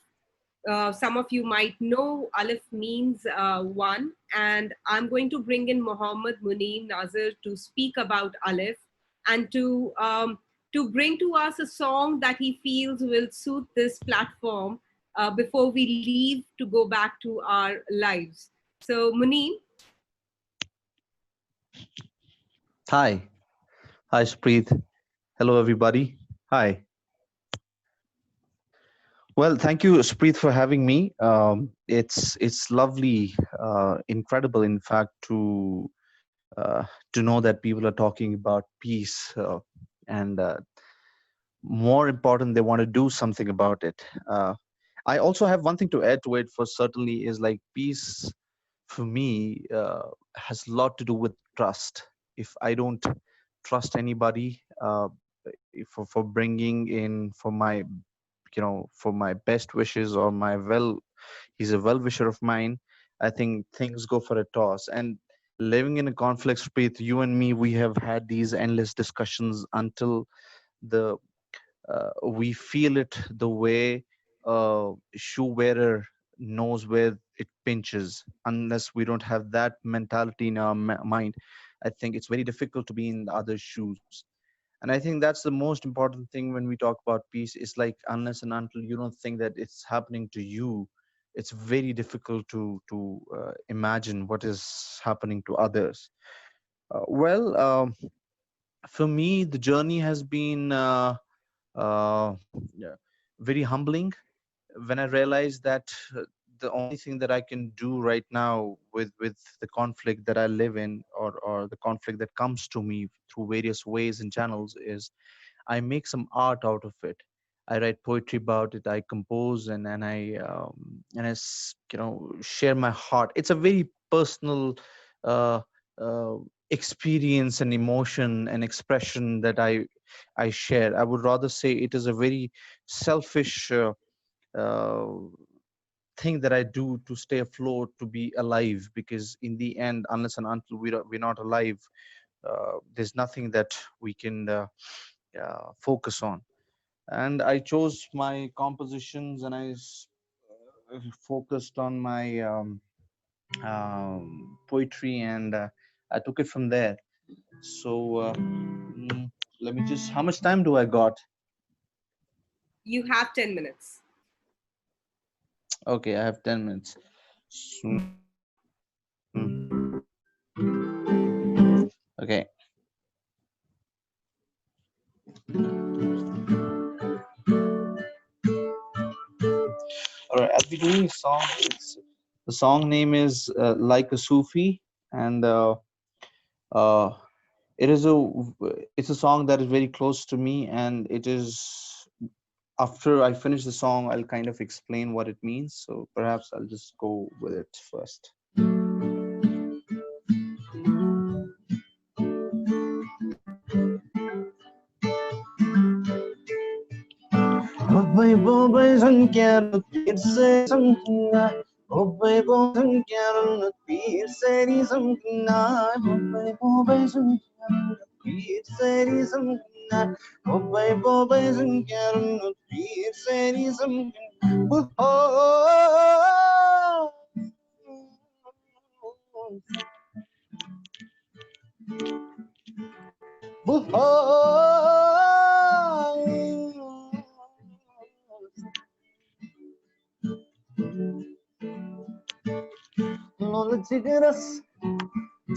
Speaker 4: Some of you might know Alif means one, and I'm going to bring in Mohammad Muneem Nazir to speak about Alif and to bring to us a song that he feels will suit this platform before we leave to go back to our lives. So Muneem.
Speaker 18: Hi. Hi, Supreet. Hello, everybody. Hi. Well, thank you, Supreet, for having me. It's lovely, incredible, in fact, to know that people are talking about peace, and more important, they want to do something about it. I also have one thing to add to it. For certainly, is like peace for me has a lot to do with trust. If I don't trust anybody, for bringing in for my for my best wishes, or my he's a well wisher of mine, I think things go for a toss. And living in a conflict, Preet, you and me, we have had these endless discussions until the we feel it the way a shoe wearer knows where it pinches. Unless we don't have that mentality in our mind, I think it's very difficult to be in the other shoes. And I think that's the most important thing when we talk about peace. Is like, unless and until you don't think that it's happening to you, it's very difficult to imagine what is happening to others. For me, the journey has been yeah, very humbling when I realized that the only thing that I can do right now with the conflict that I live in, or the conflict that comes to me through various ways and channels, is I make some art out of it. I write poetry about it. I compose, and share my heart. It's a very personal uh, uh, experience and emotion and expression that I share. I would rather say it is a very selfish uh, thing that I do to stay afloat, to be alive. Because in the end, unless and until we're not alive, there's nothing that we can focus on. And I chose my compositions, and focused on my poetry, and I took it from there. So let me just, how much time do I got?
Speaker 4: You have 10 minutes.
Speaker 18: Okay, I have 10 minutes. Okay. All right, I'll be doing a song. The song name is Like a Sufi, and uh, it is it's a song that is very close to me, and it is, after I finish the song, I'll kind of explain what it means. So perhaps I'll just go with it first.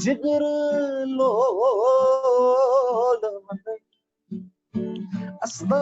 Speaker 18: जिगर लोल अस्ता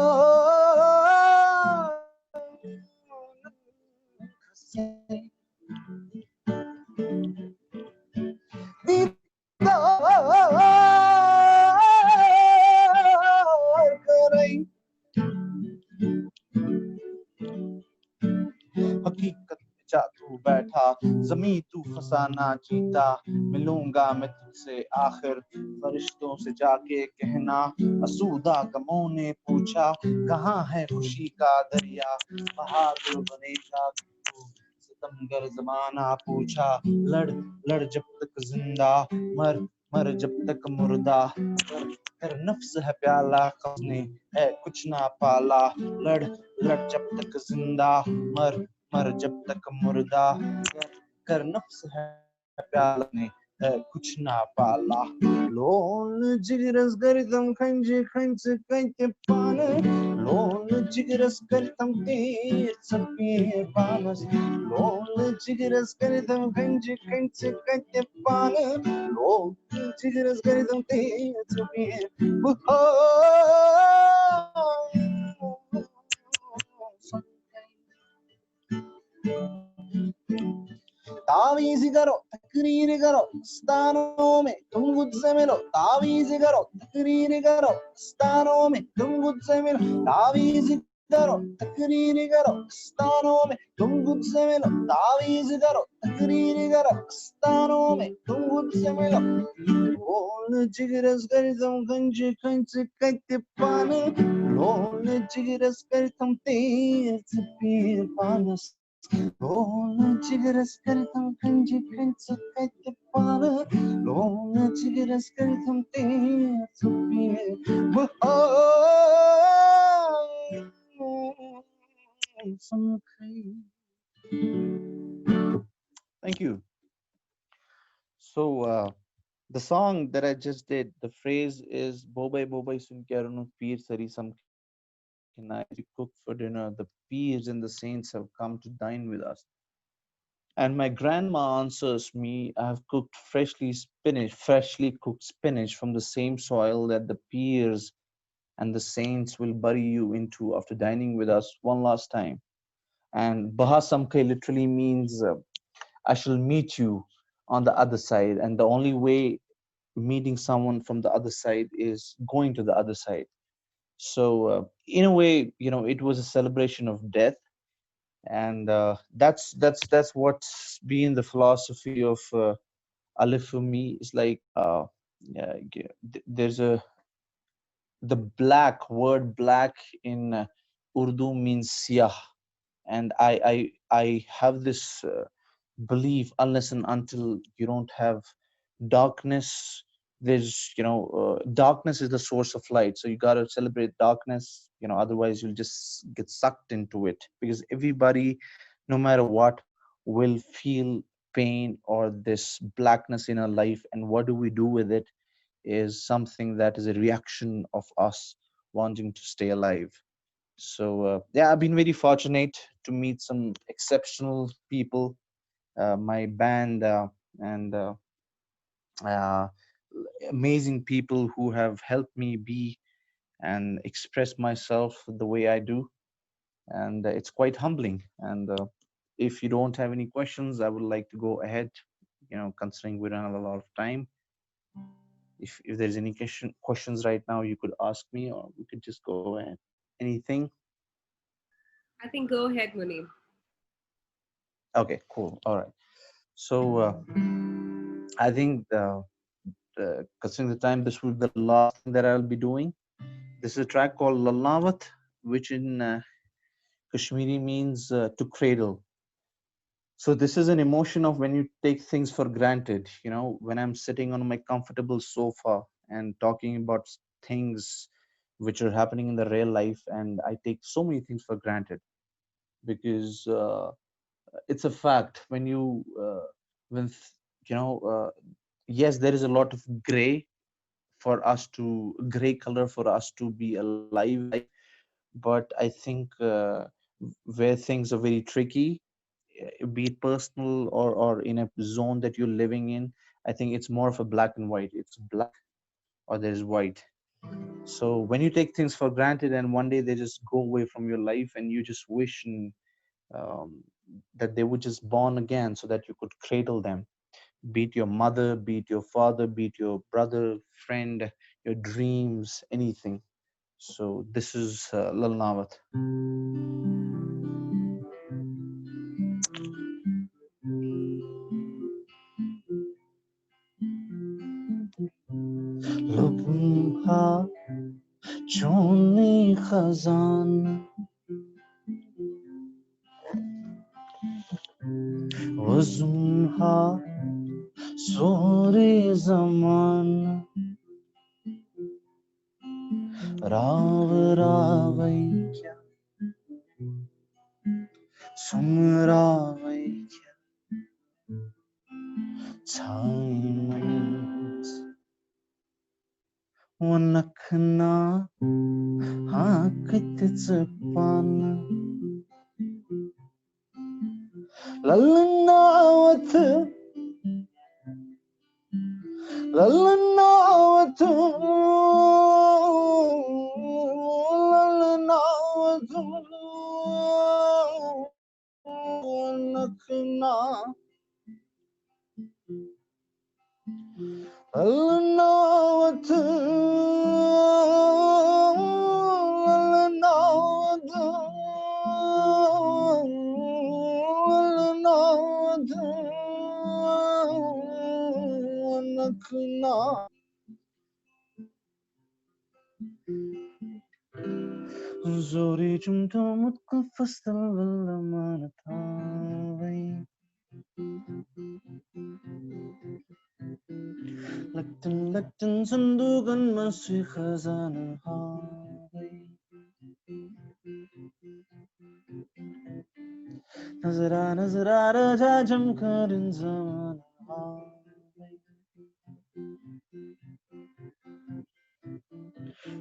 Speaker 18: हकीकत जा तू बैठा ज़मीं तू फसाना जीता मिलूंगा मैं तुझसे आखिर फरिश्तों से जाके कहना असूदा गमों ने पूछा कहाँ है खुशी का दरिया बहादुर बनेगा तू सितमगर ज़माना पूछा लड़ लड़ जब तक जिंदा मर मर जब तक मुर्दा कर नफ्स है प्याला खसने है कुछ ना पाला लड़ लड़ जब तक जिंदा मर मर जब तक मुर्दा कर नफ्स है प्याला ने है कुछ ना पाला लोन जिगरस गरिदम खंज खंज कंते पान लोन जिगरस गरिदम तेर सपे पानस लोन जिगरस गरिदम खंज खंज कंते पान लोन जिगरस गरिदम तेर सपे तावीज़ करो तकरीर करो स्थानों में तुम मुझसे मिलो तावीज़ करो तकरीर करो स्थानों में तुम मुझसे मिलो तावीज़ करो तकरीर करो स्थानों में तुम मुझसे मिलो तावीज़ करो तकरीर करो स्थानों में तुम मुझसे मिलो लोन जिगरस कर तुम गंज कंच कत्ते पान लोन जिगरस कर तुम तेज पीर पानस लोन जिगरस कर तुम गंज कंच कत्ते पान लोन जिगरस कर तुम तेज पीर Thank you. So the song that I just did, the phrase is Bobai Bobai sun kyarunu peer sari samkina. As we cook for dinner, the peers and the saints have come to dine with us. And my grandma answers me, I have cooked freshly cooked spinach from the same soil that the peers and the saints will bury you into after dining with us one last time. And Baha Samkai literally means I shall meet you on the other side. And the only way meeting someone from the other side is going to the other side. So in a way, it was a celebration of death. And that's what's been the philosophy of Alif for me. It's like there's the black word black in Urdu means siyah, and I have this belief, unless and until you don't have darkness, there's darkness is the source of light, so you got to celebrate darkness, otherwise you'll just get sucked into it, because everybody, no matter what, will feel pain or this blackness in our life, and what do we do with it is something that is a reaction of us wanting to stay alive. So yeah, I've been very fortunate to meet some exceptional people, my band, and uh, amazing people who have helped me be and express myself the way I do. And it's quite humbling. And if you don't have any questions, I would like to go ahead, considering we don't have a lot of time. If there's any questions right now, you could ask me, or we could just go ahead. Anything?
Speaker 4: I think go ahead, Muneem.
Speaker 18: Okay, cool. All right. So I think considering the time, this will be the last thing that I'll be doing. This is a track called Lalawat, which in Kashmiri means to cradle. So this is an emotion of when you take things for granted. When I'm sitting on my comfortable sofa and talking about things which are happening in the real life, and I take so many things for granted, because it's a fact. Yes, there is a lot of gray color for us to be alive in life, but I think where things are very tricky, be it personal or in a zone that you're living in, I think it's more of a black and white. It's black or there's white. So when you take things for granted and one day they just go away from your life, and you just wish um, that they would just born again so that you could cradle them, be it your mother, be it your father, be it your brother, friend, your dreams, anything. So this is Lal Nawat. Lubha choni khazan wazunha sore zaman rav ravai kya sumravai kya times wanakhna hakit tsapan lalnawat lalnawat lalnawat Zori chumto mutku fastal valla manathavai Laktan sandugan masih khazana havai Nazara raja jamkarin zaman havai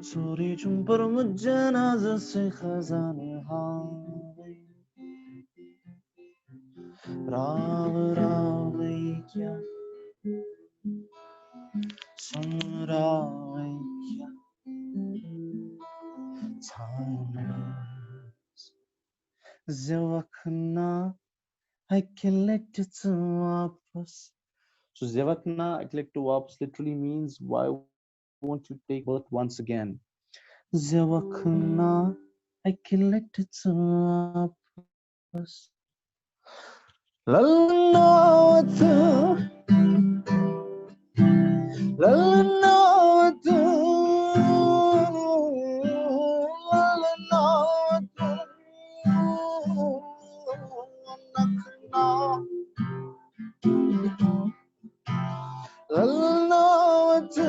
Speaker 18: Zori chumpar mujjana se khazana havai Ravai kya Samravai kya Timeless Zevakna I collected to wapas. So Zevakna I collect to wapas literally means why won't you take birth once again? Zevakna I collected to wapas. Lalnawatu Lalnawatu Lalnawatu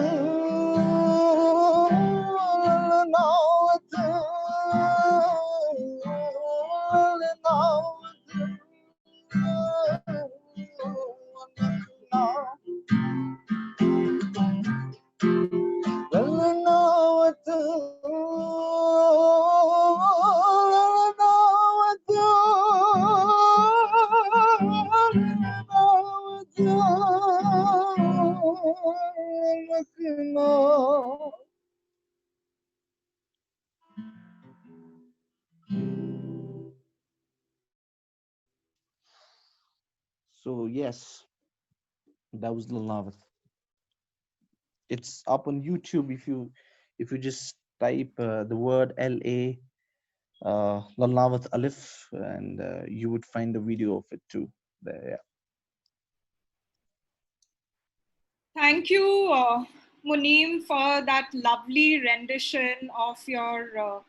Speaker 18: So yes, that was Lalnawat. It's up on YouTube if you just type the word LA Lalnawat Alif and you would find the video of it too. There, yeah.
Speaker 1: Thank you, Muneem, for that lovely rendition of your,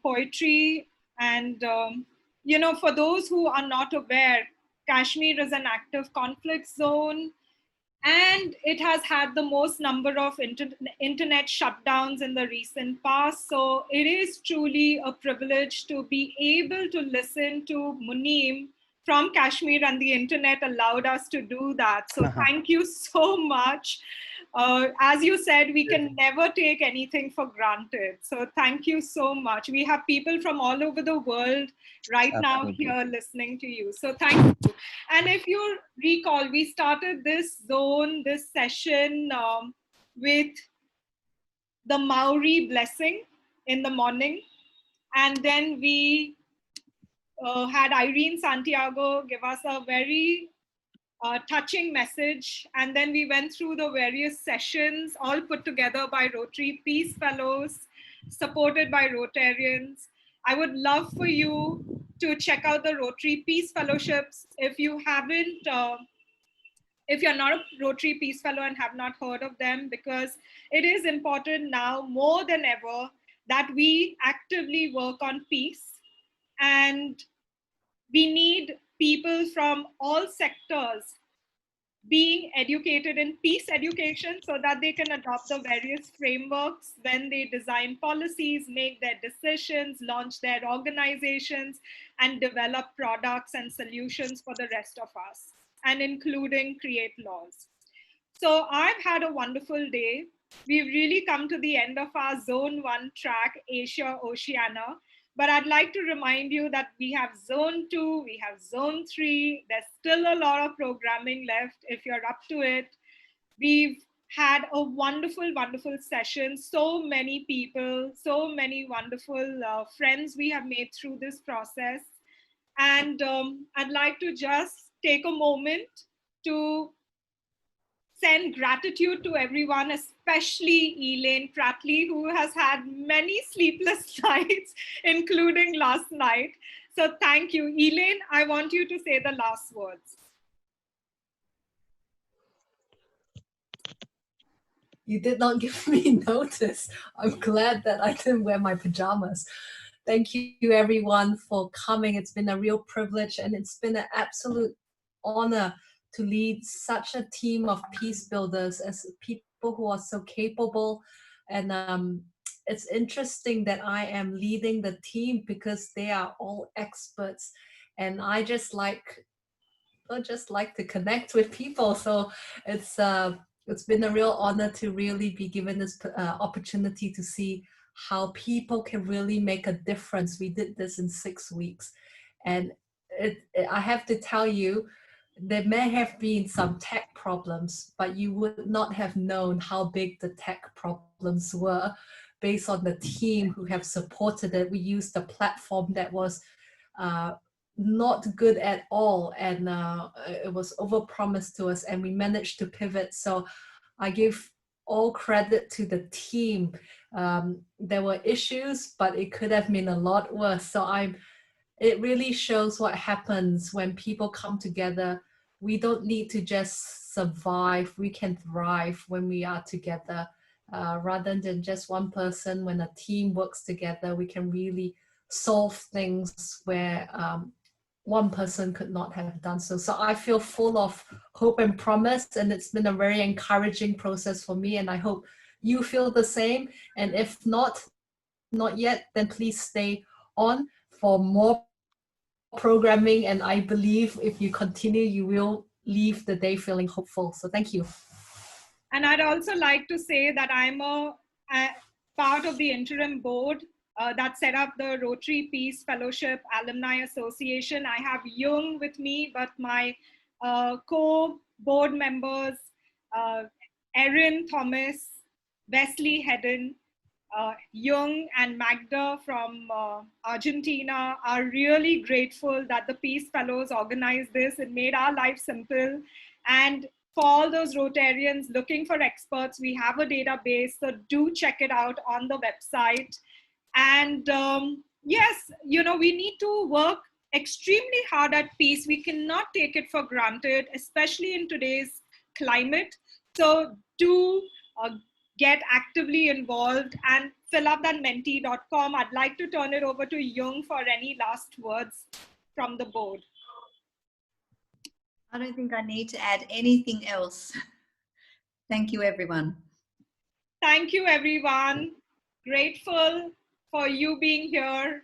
Speaker 1: poetry. And, for those who are not aware, Kashmir is an active conflict zone, and it has had the most number of internet shutdowns in the recent past. So it is truly a privilege to be able to listen to Muneem from Kashmir, and the internet allowed us to do that. So thank you so much. As you said, we can never take anything for granted. So thank you so much. We have people from all over the world right now here listening to you. So thank you. And if you recall, we started this session with the Maori blessing in the morning. And then we had Irene Santiago give us a very touching message. And then we went through the various sessions, all put together by Rotary Peace Fellows, supported by Rotarians. I would love for you to check out the Rotary Peace Fellowships. If you haven't, if you're not a Rotary Peace Fellow and have not heard of them, because it is important now more than ever that we actively work on peace. And we need people from all sectors being educated in peace education so that they can adopt the various frameworks when they design policies, make their decisions, launch their organizations, and develop products and solutions for the rest of us, and including create laws. So I've had a wonderful day. We've really come to the end of our Zone 1 track, Asia-Oceania. But I'd like to remind you that we have Zone 2, we have Zone 3. There's still a lot of programming left if you're up to it. We've had a wonderful, wonderful session. So many people, so many wonderful friends we have made through this process. And I'd like to just take a moment to send gratitude to everyone, especially Elaine Pratley, who has had many sleepless nights, including last night. So thank you. Elaine, I want you to say the last words.
Speaker 5: You did not give me notice. I'm glad that I didn't wear my pajamas. Thank you everyone for coming. It's been a real privilege and it's been an absolute honor to lead such a team of peace builders as people who are so capable. And it's interesting that I am leading the team because they are all experts and I just like to connect with people. So it's been a real honor to really be given this opportunity to see how people can really make a difference. We did this in 6 weeks. And I have to tell you, there may have been some tech problems, but you would not have known how big the tech problems were based on the team who have supported it. We used a platform that was not good at all, and it was overpromised to us, and we managed to pivot. So I give all credit to the team. There were issues, but it could have been a lot worse. So it really shows what happens when people come together. We don't need to just survive, we can thrive when we are together. Rather than just one person, when a team works together, we can really solve things where one person could not have done so. So I feel full of hope and promise, and it's been a very encouraging process for me, and I hope you feel the same. And if not yet, then please stay on for more programming, and I believe if you continue, you will leave the day feeling hopeful. So thank you.
Speaker 1: And I'd also like to say that I'm a part of the interim board that set up the Rotary Peace Fellowship Alumni Association. I have Jung with me, but my co-board members, Erin Thomas, Wesley Hedden, Jung and Magda from Argentina are really grateful that the Peace Fellows organized this. It made our life simple. And for all those Rotarians looking for experts, we have a database, so do check it out on the website. And yes, you know, we need to work extremely hard at peace. We cannot take it for granted, especially in today's climate. So do get actively involved and fill up that mentee.com. I'd like to turn it over to Jung for any last words from the board.
Speaker 19: I don't think I need to add anything else. Thank you, everyone.
Speaker 1: Thank you, everyone. Grateful for you being here.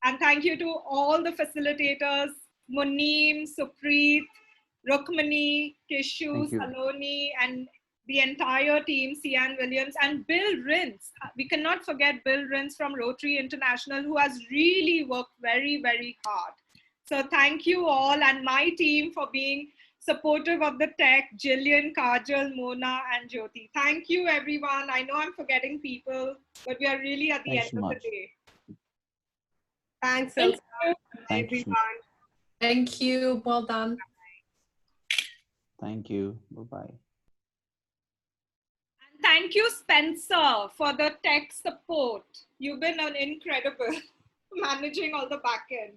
Speaker 1: And thank you to all the facilitators, Muneem, Supreet, Rukmini, Kishu, Saloni, and the entire team, Sian Williams, and Bill Rins. We cannot forget Bill Rins from Rotary International, who has really worked very, very hard. So thank you all, and my team for being supportive of the tech, Jillian, Kajal, Mona, and Jyoti. Thank you, everyone. I know I'm forgetting people, but we are really at the end of the day.
Speaker 4: Thanks,
Speaker 1: Thank
Speaker 4: Elsa.
Speaker 1: you, everyone.
Speaker 5: Thank you. Well done.
Speaker 18: Thank you. Bye-bye.
Speaker 1: Thank you, Spencer, for the tech support. You've been incredible managing all the back end.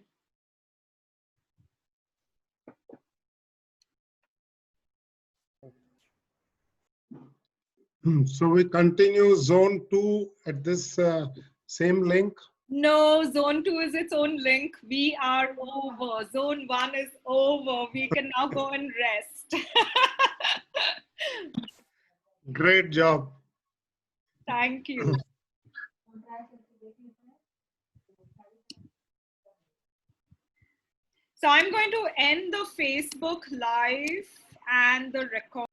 Speaker 20: So we continue zone 2 at this same link.
Speaker 1: No, zone 2 is its own link. We are over. Zone 1 is over. We can now go and rest.
Speaker 20: Great job.
Speaker 1: Thank you. So I'm going to end the Facebook Live and the record.